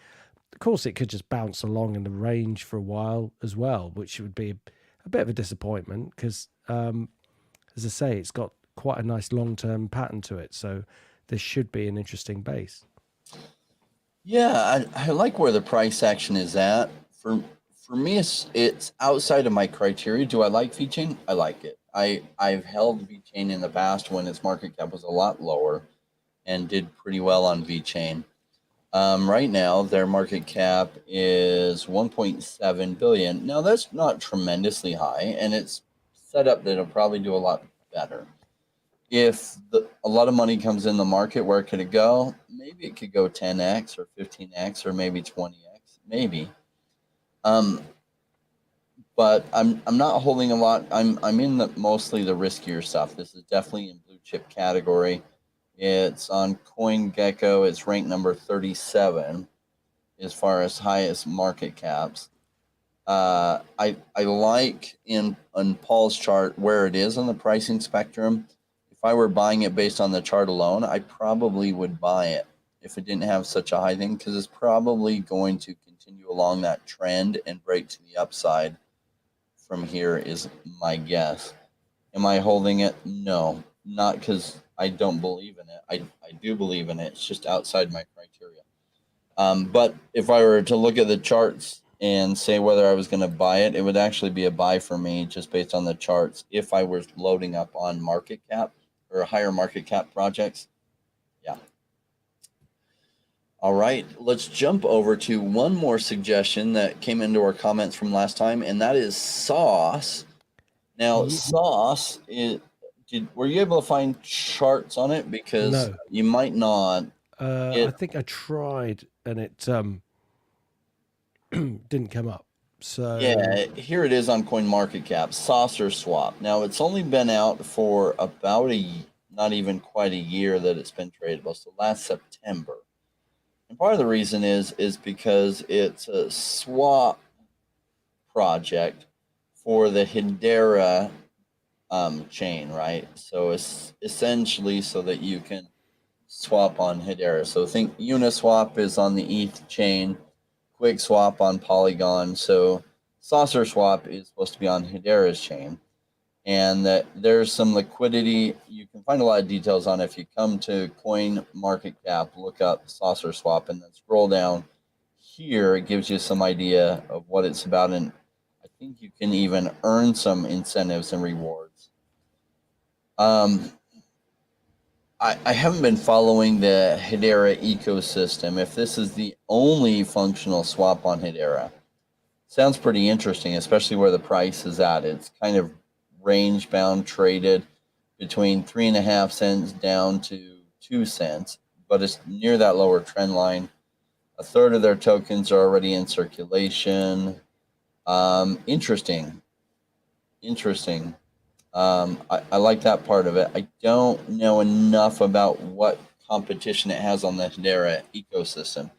Of course, it could just bounce along in the range for a while as well, which would be a bit of a disappointment because, as I say, it's got quite a nice long-term pattern to it. So this should be an interesting base. Yeah, I like where the price action is at. For me, it's outside of my criteria. Do I like VeChain? I like it. I've held VeChain in the past when its market cap was a lot lower and did pretty well on VeChain. Right now, their market cap is 1.7 billion. Now, that's not tremendously high, and it's set up that it'll probably do a lot better. If a lot of money comes in the market, where could it go? Maybe it could go 10x or 15x or maybe 20x, maybe. But I'm not holding a lot. I'm in mostly the riskier stuff. This is definitely in blue chip category. It's on CoinGecko. It's ranked number 37 as far as highest market caps. I like on Paul's chart where it is on the pricing spectrum. If I were buying it based on the chart alone, I probably would buy it if it didn't have such a high thing, because it's probably going to continue along that trend and break to the upside from here is my guess. Am I holding it? No, not because I don't believe in it. I do believe in it. It's just outside my criteria. But if I were to look at the charts and say whether I was going to buy it, it would actually be a buy for me just based on the charts. If I was loading up on market cap or higher market cap projects, yeah. All right, let's jump over to one more suggestion that came into our comments from last time, and that is Sauce. Now, Sauce, were you able to find charts on it? Because No. you might not. I think I tried and it didn't come up. So yeah, here it is on CoinMarketCap, Saucer Swap. Now, it's only been out for about not even quite a year that it's been tradable, so last September. And part of the reason is because it's a swap project for the Hedera chain, right? So it's essentially so that you can swap on Hedera. So think Uniswap is on the ETH chain, QuickSwap on Polygon. So Saucer Swap is supposed to be on Hedera's chain. And that there's some liquidity. You can find a lot of details on it. If you come to CoinMarketCap, look up Saucer Swap, and then scroll down here. It gives you some idea of what it's about, and I think you can even earn some incentives and rewards. I haven't been following the Hedera ecosystem. If this is the only functional swap on Hedera, sounds pretty interesting, especially where the price is at. It's kind of range bound, traded between 3.5 cents down to 2 cents, but it's near that lower trend line. A third of their tokens are already in circulation. Interesting. I like that part of it. I don't know enough about what competition it has on the Hedera ecosystem.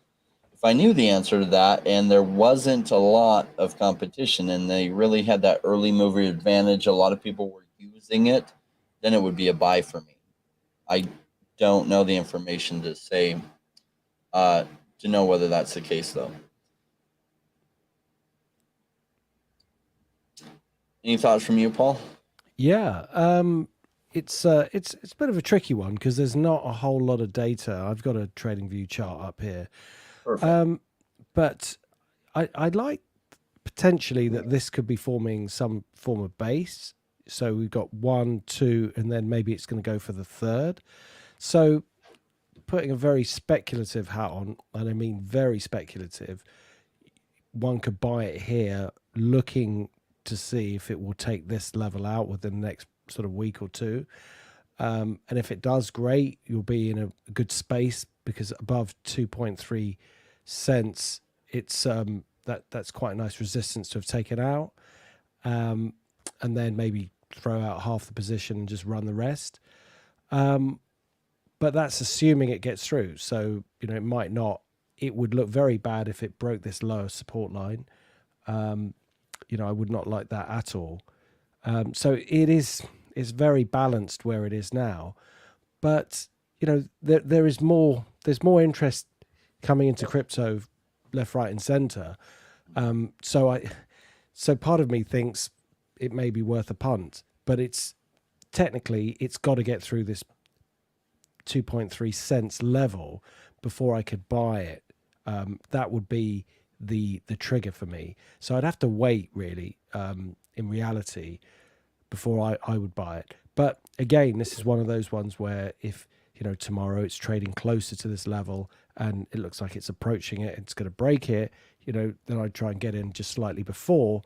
If I knew the answer to that and there wasn't a lot of competition and they really had that early mover advantage, a lot of people were using it, then it would be a buy for me. I don't know the information to say, to know whether that's the case though. Any thoughts from you, Paul? yeah, it's a bit of a tricky one because there's not a whole lot of data. I've got a TradingView chart up here. Perfect. But I'd like potentially that this could be forming some form of base. So we've got 1, 2, and then maybe it's going to go for the third. So putting a very speculative hat on, and I mean very speculative, one could buy it here looking to see if it will take this level out within the next sort of week or two. And if it does, great, you'll be in a good space, because above 2.3 cents, it's that's quite a nice resistance to have taken out. And then maybe throw out half the position and just run the rest. But that's assuming it gets through. So, it might not. It would look very bad if it broke this lower support line. I would not like that at all. So it's very balanced where it is now. But, there's more interest coming into crypto left, right, and center. So part of me thinks it may be worth a punt, but it's got to get through this 2.3 cents level before I could buy it. That would be the trigger for me. So I'd have to wait, really, in reality, before I would buy it. But again, this is one of those ones where if tomorrow it's trading closer to this level and it looks like it's approaching it, it's going to break it, then I'd try and get in just slightly before,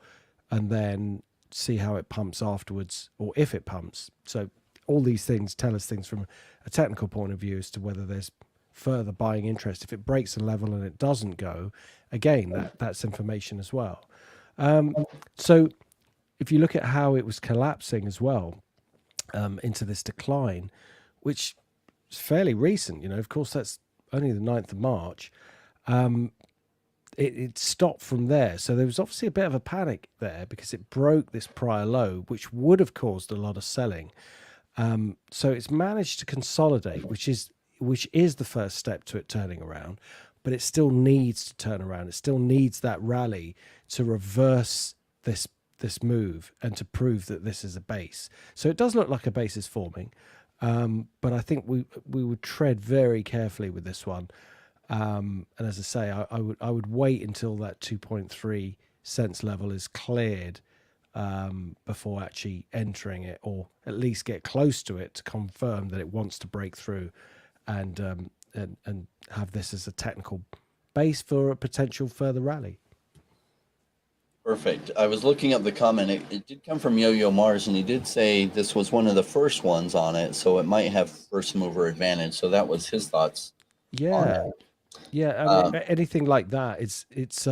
and then see how it pumps afterwards, or if it pumps. So all these things tell us things from a technical point of view as to whether there's further buying interest. If it breaks a level and it doesn't go, again, that's information as well. So if you look at how it was collapsing as well, into this decline, which is fairly recent, of course, that's only the 9th of March, it stopped from there. So there was obviously a bit of a panic there because it broke this prior low, which would have caused a lot of selling. So it's managed to consolidate, which is the first step to it turning around, but it still needs to turn around. It still needs that rally to reverse this move and to prove that this is a base. So it does look like a base is forming, but I think we would tread very carefully with this one. And as I say, I would wait until that 2.3 cents level is cleared before actually entering it, or at least get close to it to confirm that it wants to break through, and have this as a technical base for a potential further rally. Perfect. I was looking up the comment. It did come from Yo-Yo Mars, and he did say this was one of the first ones on it, so it might have first mover advantage. So that was his thoughts. Yeah, yeah. I mean, anything like that, it's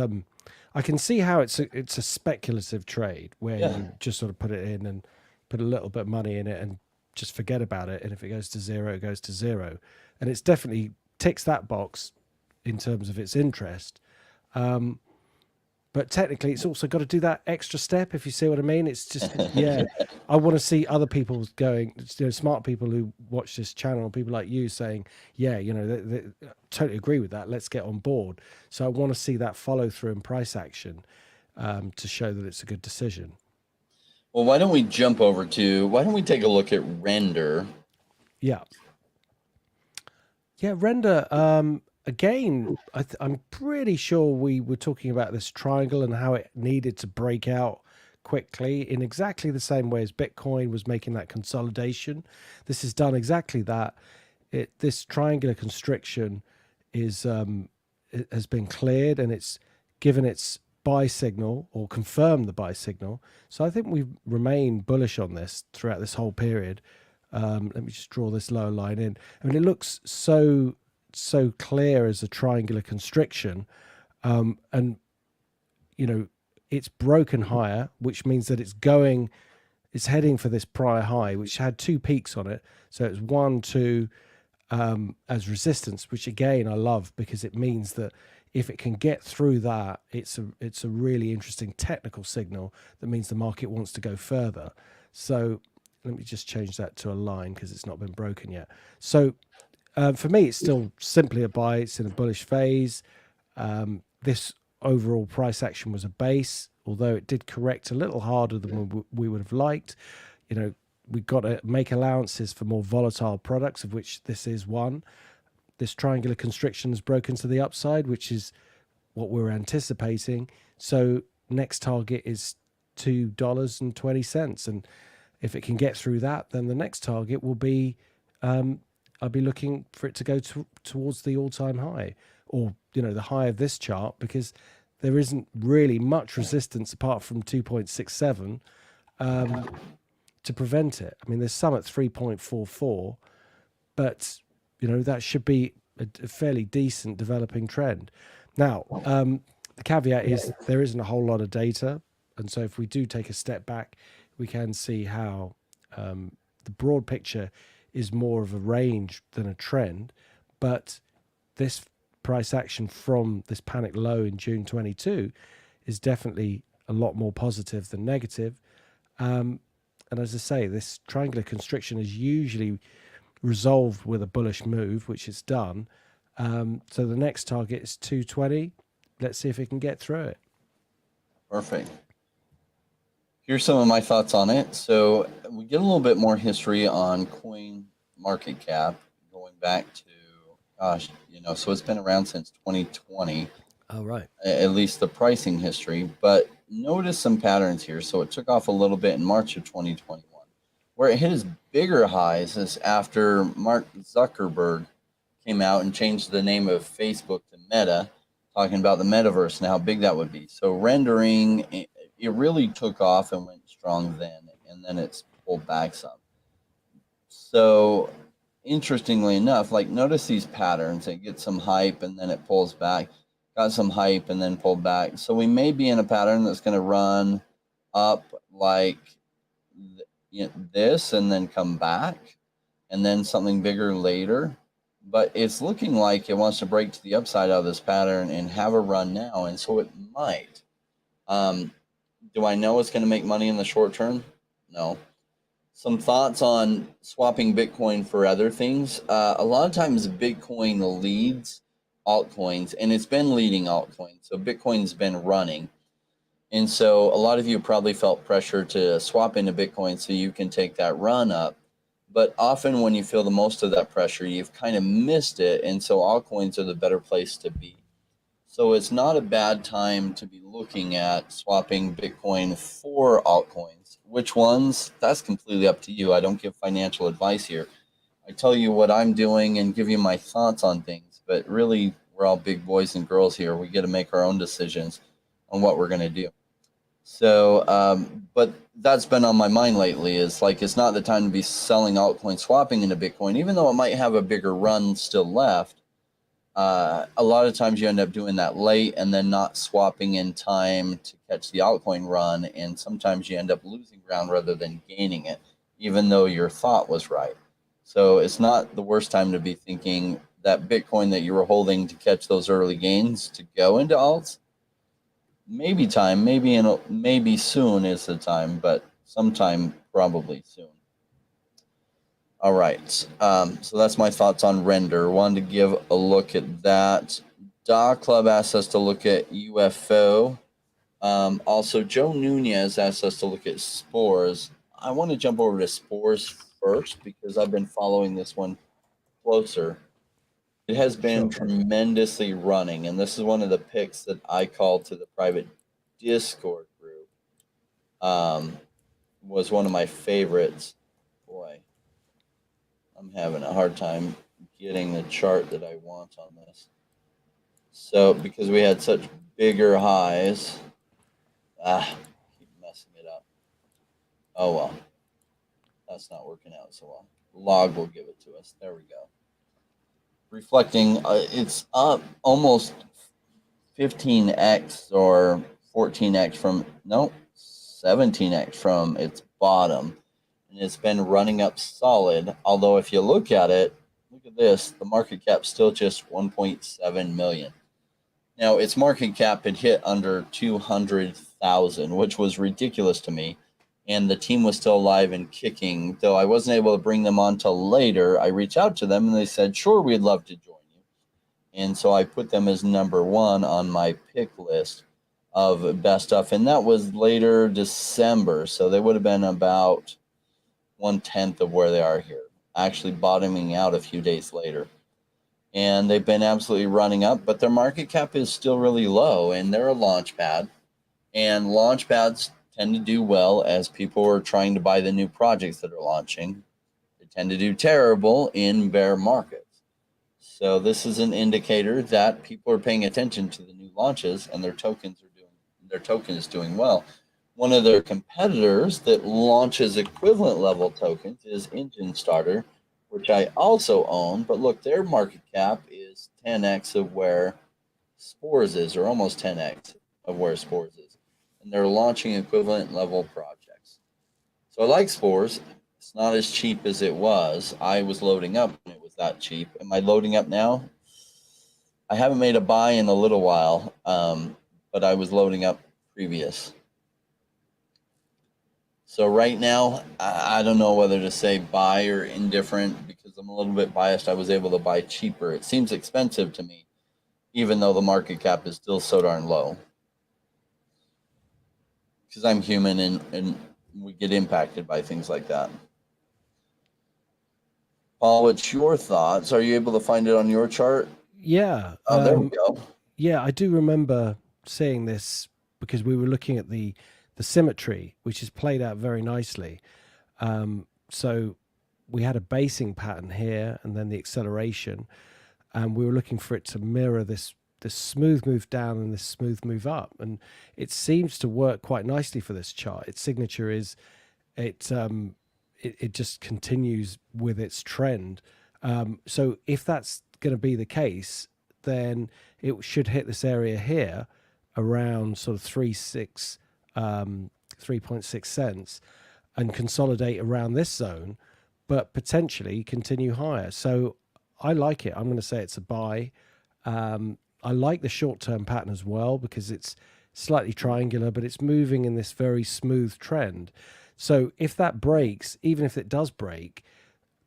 I can see how it's a speculative trade where you just sort of put it in and put a little bit of money in it and just forget about it. And if it goes to zero, it goes to zero. And it's definitely ticks that box in terms of its interest. But technically, it's also got to do that extra step, if you see what I mean. It's just, I want to see other people going, smart people who watch this channel, people like you saying, they totally agree with that. Let's get on board. So I want to see that follow through and price action to show that it's a good decision. Well, why don't we take a look at Render? Yeah. Yeah, Render. Again, I'm pretty sure we were talking about this triangle and how it needed to break out quickly in exactly the same way as Bitcoin was making that consolidation. This has done exactly that. This triangular constriction has been cleared, and it's given its buy signal, or confirmed the buy signal. So I think we've remained bullish on this throughout this whole period. Let me just draw this lower line in. I mean, it looks so clear as a triangular constriction, and it's broken higher, which means that it's heading for this prior high, which had two peaks on it. So it's 1, 2 as resistance, which again I love, because it means that if it can get through that, it's a really interesting technical signal that means the market wants to go further. So let me just change that to a line because it's not been broken yet. So for me, it's still simply a buy. It's in a bullish phase. This overall price action was a base, although it did correct a little harder than we would have liked. We've got to make allowances for more volatile products, of which this is one. This triangular constriction has broken to the upside, which is what we're anticipating. So next target is $2.20. And if it can get through that, then the next target will be I'd be looking for it to go towards the all-time high, or the high of this chart, because there isn't really much resistance apart from 2.67 to prevent it. I mean, there's some at 3.44, but that should be a fairly decent developing trend. Now, the caveat is there isn't a whole lot of data, and so if we do take a step back, we can see how the broad picture is more of a range than a trend, but this price action from this panic low in June 22 is definitely a lot more positive than negative. And as I say, this triangular constriction is usually resolved with a bullish move, which it's done. So the next target is 220. Let's see if it can get through it. Perfect. Here's some of my thoughts on it. So we get a little bit more history on coin market cap going back to, so it's been around since 2020. Oh, right. At least the pricing history. But notice some patterns here. So it took off a little bit in March of 2021. Where it hit its bigger highs is after Mark Zuckerberg came out and changed the name of Facebook to Meta, talking about the metaverse and how big that would be. So rendering, it really took off and went strong then, and then it's pulled back some. So interestingly enough, like notice these patterns. It gets some hype and then it pulls back, got some hype and then pulled back. So we may be in a pattern that's going to run up like this and then come back and then something bigger later. But it's looking like it wants to break to the upside out of this pattern and have a run now. And so it might. Do I know it's going to make money in the short term? No. Some thoughts on swapping Bitcoin for other things. A lot of times Bitcoin leads altcoins, and it's been leading altcoins. So Bitcoin's been running. And so a lot of you probably felt pressure to swap into Bitcoin so you can take that run up. But often when you feel the most of that pressure, you've kind of missed it. And so altcoins are the better place to be. So it's not a bad time to be looking at swapping Bitcoin for altcoins. Which ones? That's completely up to you. I don't give financial advice here. I tell you what I'm doing and give you my thoughts on things. But really, we're all big boys and girls here. We get to make our own decisions on what we're going to do. So, but that's been on my mind lately, is like, it's not the time to be selling altcoin, swapping into Bitcoin, even though it might have a bigger run still left. A lot of times you end up doing that late and then not swapping in time to catch the altcoin run. And sometimes you end up losing ground rather than gaining it, even though your thought was right. So it's not the worst time to be thinking that Bitcoin that you were holding to catch those early gains to go into alts. Maybe time, maybe soon is the time, but sometime probably soon. All right, so that's my thoughts on render. Wanted to give a look at that. DA Club asked us to look at UFO. Also, Joe Nunez asked us to look at spores. I want to jump over to spores first because I've been following this one closer. It has been tremendously running, and this is one of the picks that I called to the private Discord group. Was one of my favorites. Boy, I'm having a hard time getting the chart that I want on this. So, because we had such bigger highs, keep messing it up. Oh well, that's not working out so well. Log will give it to us. There we go. Reflecting, it's up almost 15x or 14x from, no, 17x from its bottom. And it's been running up solid. Although if you look at it, look at this, the market cap's still just 1.7 million. Now its market cap had hit under 200,000, which was ridiculous to me. And the team was still alive and kicking. Though I wasn't able to bring them on till later, I reached out to them and they said, sure, we'd love to join you. And so I put them as number one on my pick list of best stuff. And that was later December. So they would have been about 1/10 of where they are here, actually bottoming out a few days later. And they've been absolutely running up, but their market cap is still really low. And they're a launch pad. And launch pads tend to do well as people are trying to buy the new projects that are launching. They tend to do terrible in bear markets. So this is an indicator that people are paying attention to the new launches, and their token is doing well. One of their competitors that launches equivalent level tokens is Engine Starter, which I also own. But look, their market cap is 10x of where Spores is, or almost 10x of where Spores is. And they're launching equivalent level projects. So I like Spores. It's not as cheap as it was. I was loading up when it was that cheap. Am I loading up now? I haven't made a buy in a little while, but I was loading up previous. So right now, I don't know whether to say buy or indifferent, because I'm a little bit biased. I was able to buy cheaper. It seems expensive to me, even though the market cap is still so darn low. Because I'm human and we get impacted by things like that. Paul, what's your thoughts? Are you able to find it on your chart? Yeah. Oh, there we go. Yeah, I do remember seeing this because we were looking at the symmetry, which is played out very nicely. So we had a basing pattern here and then the acceleration, and we were looking for it to mirror this smooth move down and this smooth move up, and it seems to work quite nicely for this chart. Its signature is it just continues with its trend. So if that's going to be the case, then it should hit this area here around sort of 3.6 cents and consolidate around this zone, but potentially continue higher. So I like it. I'm going to say it's a buy. I like the short-term pattern as well because it's slightly triangular, but it's moving in this very smooth trend. So if that breaks, even if it does break,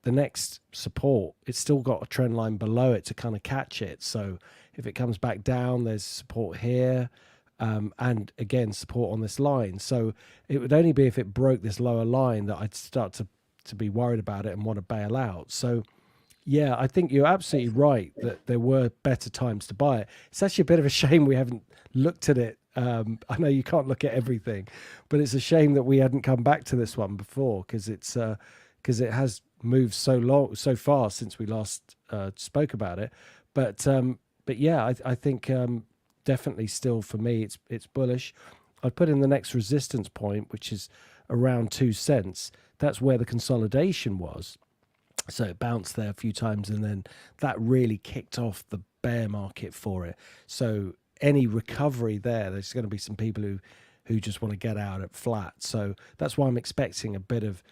the next support, it's still got a trend line below it to kind of catch it. So if it comes back down, there's support here, and again, support on this line. So it would only be if it broke this lower line that I'd start to be worried about it and want to bail out. So yeah, I think you're absolutely right that there were better times to buy it. It's actually a bit of a shame we haven't looked at it. I know you can't look at everything, but it's a shame that we hadn't come back to this one before, because it has moved so far since we last spoke about it. But yeah, I think definitely still for me it's bullish. I'd put in the next resistance point, which is around 2 cents. That's where the consolidation was. So it bounced there a few times, and then that really kicked off the bear market for it. So any recovery there's going to be some people who just want to get out at flat. So that's why I'm expecting a bit of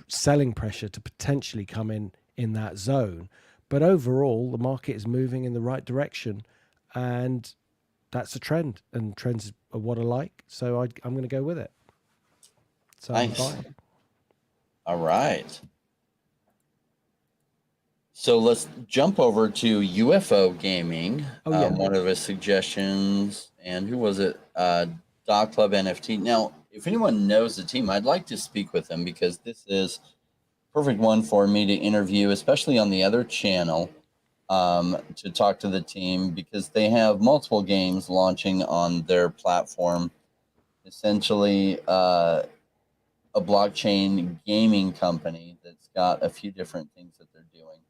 selling pressure to potentially come in that zone. But overall, the market is moving in the right direction, and that's a trend, and trends are what I like. So I'm going to go with it. So nice. All right. So let's jump over to UFO gaming. Oh, yeah. One of his suggestions, and who was it? Dog Club NFT. Now, if anyone knows the team, I'd like to speak with them, because this is a perfect one for me to interview, especially on the other channel, to talk to the team, because they have multiple games launching on their platform. Essentially, a blockchain gaming company that's got a few different things that they're doing.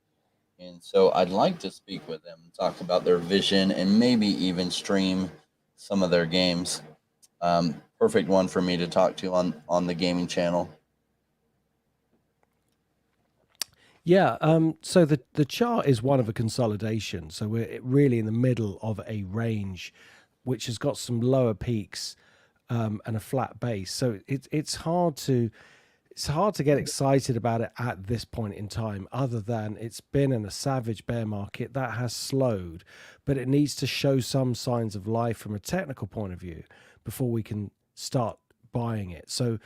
And so I'd like to speak with them and talk about their vision, and maybe even stream some of their games. Perfect one for me to talk to on the gaming channel. Yeah, so the chart is one of a consolidation. So we're really in the middle of a range, which has got some lower peaks and a flat base. So it's hard to get excited about it at this point in time, other than it's been in a savage bear market that has slowed, but it needs to show some signs of life from a technical point of view before we can start buying it. So,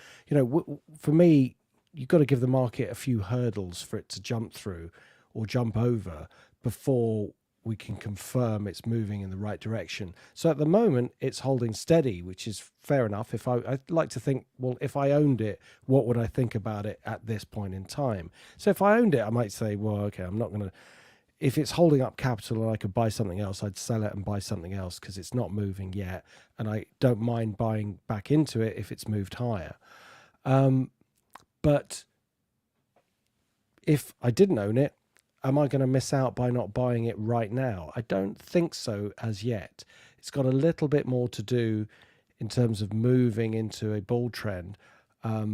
for me, you've got to give the market a few hurdles for it to jump through or jump over before we can confirm it's moving in the right direction. So at the moment, it's holding steady, which is fair enough. I'd like to think, well, if I owned it, what would I think about it at this point in time? So if I owned it, I might say, well, okay, I'm not going to, if it's holding up capital and I could buy something else, I'd sell it and buy something else, because it's not moving yet. And I don't mind buying back into it if it's moved higher. But if I didn't own it, am I going to miss out by not buying it right now? I don't think so as yet. It's got a little bit more to do in terms of moving into a bull trend, a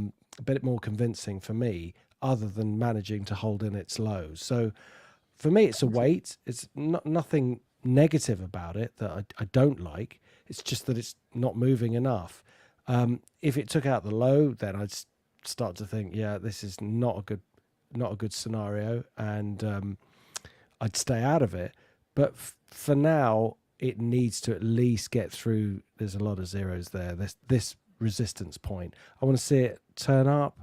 bit more convincing for me, other than managing to hold in its lows. So for me, it's a wait. It's nothing negative about it that I don't like. It's just that it's not moving enough. If it took out the low, then I'd start to think, yeah, this is not a good scenario, and I'd stay out of it. But for now, it needs to at least get through. There's a lot of zeros there. This resistance point. I want to see it turn up,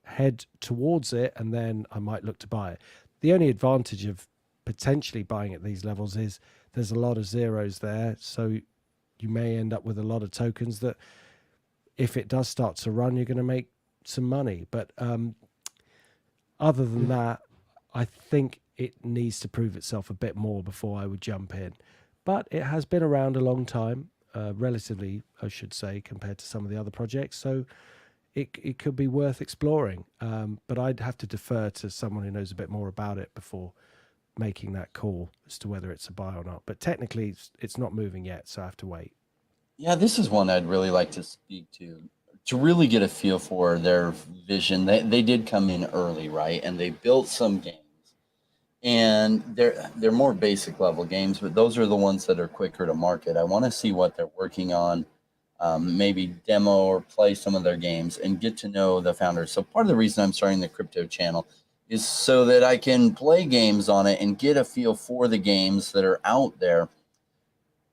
head towards it, and then I might look to buy it. The only advantage of potentially buying at these levels is there's a lot of zeros there, so you may end up with a lot of tokens that, if it does start to run, you're going to make some money. But other than that, I think it needs to prove itself a bit more before I would jump in. But it has been around a long time, relatively, I should say, compared to some of the other projects. So it could be worth exploring. But I'd have to defer to someone who knows a bit more about it before making that call as to whether it's a buy or not. But technically, it's not moving yet, so I have to wait. Yeah, this is one I'd really like to speak to really get a feel for their vision. They did come in early, right? And they built some games. And they're more basic level games, but those are the ones that are quicker to market. I want to see what they're working on, maybe demo or play some of their games and get to know the founders. So part of the reason I'm starting the crypto channel is so that I can play games on it and get a feel for the games that are out there,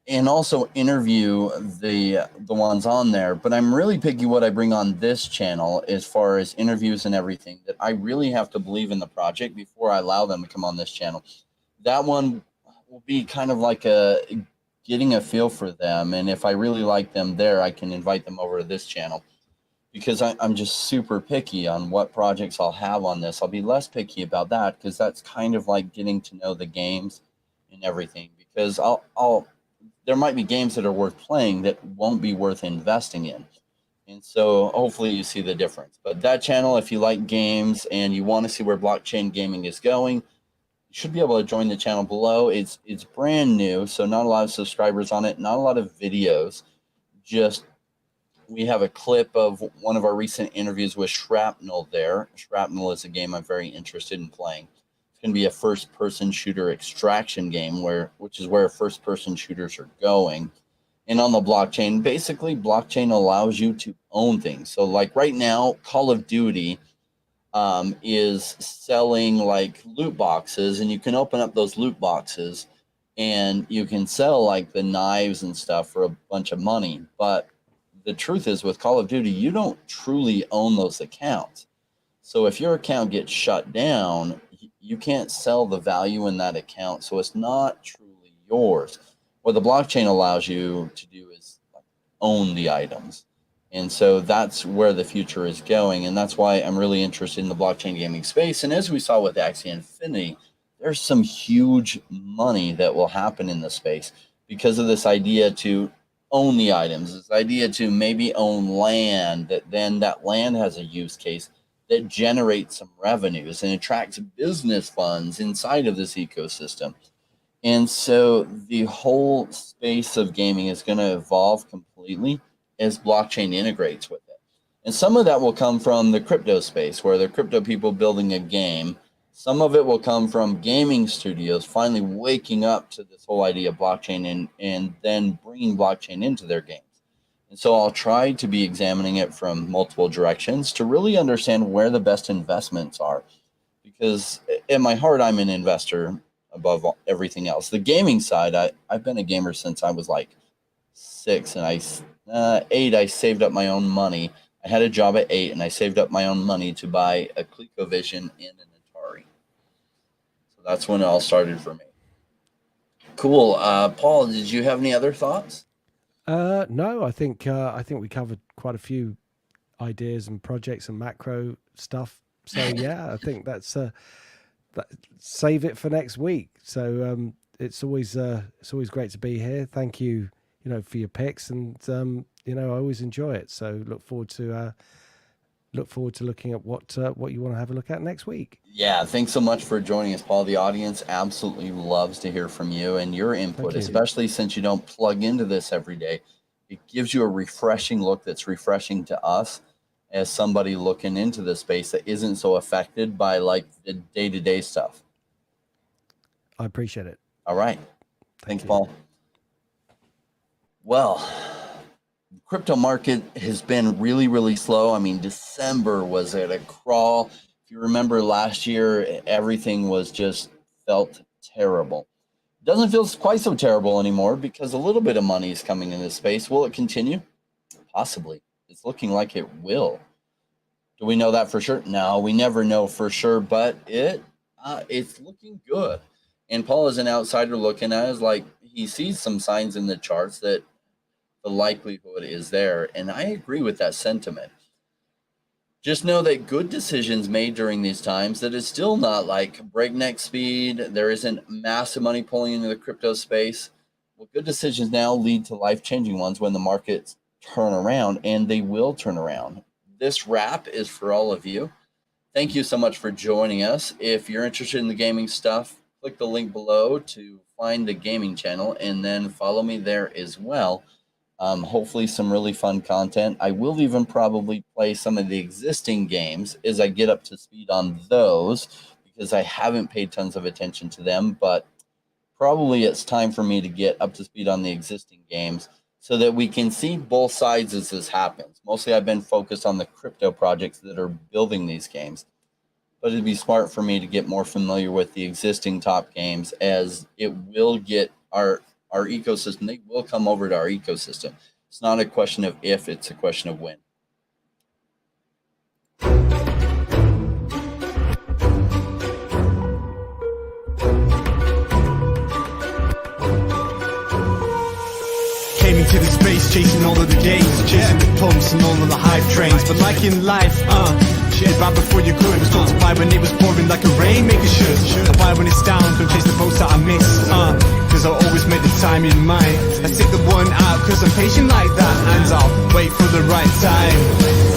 and also interview the ones on there. But I'm really picky what I bring on this channel as far as interviews and everything, that I really have to believe in the project before I allow them to come on this channel. That one will be kind of like getting a feel for them, and if I really like them there, I can invite them over to this channel, because I'm just super picky on what projects I'll have on this. I'll be less picky about that, because that's kind of like getting to know the games and everything, because I'll there might be games that are worth playing that won't be worth investing in. And so hopefully you see the difference. But that channel, if you like games and you want to see where blockchain gaming is going, you should be able to join the channel below. It's brand new, so not a lot of subscribers on it, not a lot of videos. Just we have a clip of one of our recent interviews with Shrapnel there. Shrapnel is a game I'm very interested in playing. It's going to be a first-person shooter extraction game, which is where first-person shooters are going. And on the blockchain, basically, blockchain allows you to own things. So, like right now, Call of Duty is selling like loot boxes, and you can open up those loot boxes, and you can sell like the knives and stuff for a bunch of money. But the truth is, with Call of Duty, you don't truly own those accounts. So if your account gets shut down, you can't sell the value in that account. So it's not truly yours. What the blockchain allows you to do is own the items. And so that's where the future is going. And that's why I'm really interested in the blockchain gaming space. And as we saw with Axie Infinity, there's some huge money that will happen in the space because of this idea to own the items, this idea to maybe own land, that then that land has a use case that generates some revenues and attracts business funds inside of this ecosystem. And so the whole space of gaming is going to evolve completely as blockchain integrates with it. And some of that will come from the crypto space, where the crypto people building a game. Some of it will come from gaming studios finally waking up to this whole idea of blockchain and then bringing blockchain into their games. And so I'll try to be examining it from multiple directions to really understand where the best investments are. Because in my heart, I'm an investor above everything else. The gaming side, I've been a gamer since I was like 6, and 8, I saved up my own money. I had a job at 8, and I saved up my own money to buy a ColecoVision and an Atari. So that's when it all started for me. Cool. Paul, did you have any other thoughts? No, I think we covered quite a few ideas and projects and macro stuff. So yeah, I think that's save it for next week. So it's always great to be here. Thank you, for your picks, and I always enjoy it. So look forward to look forward to looking at what you want to have a look at next week. Yeah, thanks so much for joining us, Paul. The audience absolutely loves to hear from you and your input, especially since you don't plug into this every day. It gives you a refreshing look that's refreshing to us as somebody looking into this space that isn't so affected by like the day-to-day stuff. I appreciate it. All right. Thanks, Paul. Well, the crypto market has been really, really slow. I mean, December was at a crawl. If you remember last year, everything was just felt terrible. It doesn't feel quite so terrible anymore because a little bit of money is coming in this space. Will it continue? Possibly. It's looking like it will. Do we know that for sure? No, we never know for sure, but it's looking good. And Paul, is an outsider looking at it, is like he sees some signs in the charts that the likelihood is there. And I agree with that sentiment. Just know that good decisions made during these times, that it's still not like breakneck speed. There isn't massive money pulling into the crypto space. Well, good decisions now lead to life-changing ones when the markets turn around, and they will turn around. This wrap is for all of you. Thank you so much for joining us. If you're interested in the gaming stuff, click the link below to find the gaming channel and then follow me there as well. Hopefully some really fun content. I will even probably play some of the existing games as I get up to speed on those, because I haven't paid tons of attention to them, but probably it's time for me to get up to speed on the existing games so that we can see both sides as this happens. Mostly I've been focused on the crypto projects that are building these games, but it'd be smart for me to get more familiar with the existing top games, as it will get our ecosystem. They will come over to our ecosystem. It's not a question of if, it's a question of when. Came into the space chasing all of the gains, chasing the pumps and all of the hype trains. But like in life, shit right before you could. Was told to buy when it was pouring like a rainmaker should. I buy when it's down, don't chase the boats that I miss. Cause I always make the time in mind. I take the one out cause I'm patient like that, and I'll wait for the right time.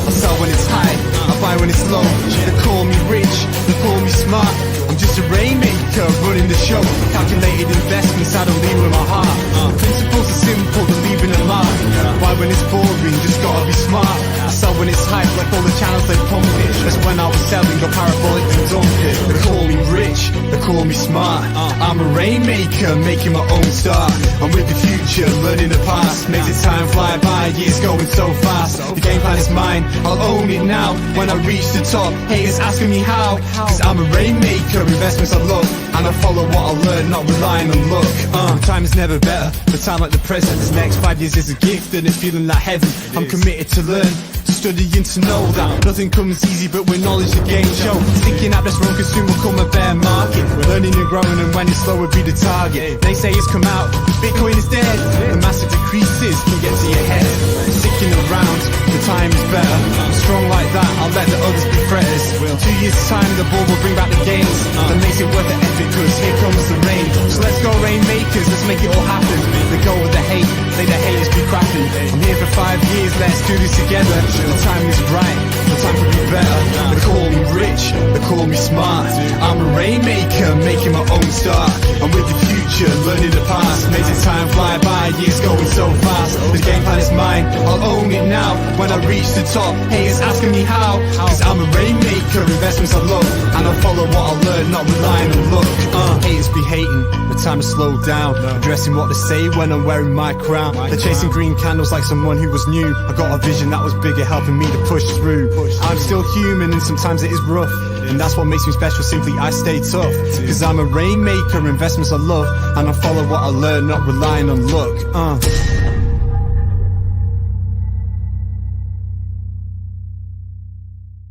I sell when it's high, I buy when it's low. They call me rich, they call me smart. I'm just a rainmaker running the show. Calculated investments, I don't lead with my heart. Principles are simple, they're leaving a mark. Why when it's boring, just gotta be smart. I sell when it's hype, like all the channels they pump it. That's when I was selling, got parabolic and dump it. They call me rich, they call me smart. I'm a rainmaker, making my own start. I'm with the future, learning the past. Makes it time fly by, years going so fast. The game plan is mine, I'll own it now. When I reach the top, haters asking me how. Cause I'm a rainmaker, investments I love, and I follow what I learn, not relying on luck. Time is never better, the time like the present. This next 5 years is a gift and it's feeling like heaven. I'm committed to learn, studying to know that nothing comes easy, but with knowledge the game show. Sticking out this wrong, cause soon will come a bear market. Learning and growing, and when it's slow will be the target. Naysayers come out, Bitcoin is dead. The massive decreases can get to your head. Sticking around, the time is better. Strong like that, I'll let the others be fretters. 2 years time, the ball will bring back the gains. That makes it worth the effort, cause here comes the rain. So let's go rainmakers, let's make it all happen. Let go of the hate, say the haters be crapping. I'm here for 5 years, let's do this together. The time is right, the time could be better. They call me rich, they call me smart. I'm a rainmaker, making my own start. I'm with the future, learning the past. Makes it time fly by, years going so fast. The game plan is mine, I'll own it now. When I reach the top, haters asking me how. Cause I'm a rainmaker, investments I love, and I follow what I learn, not relying on luck. Haters be hating, the time to slow down. Addressing what they say when I'm wearing my crown. They're chasing green candles like someone who was new. I got a vision that was bigger, helping me to push through. I'm still human and sometimes it is rough, and that's what makes me special, simply I stay tough. Cause I'm a rainmaker, investments I love, and I follow what I learn, not relying on luck.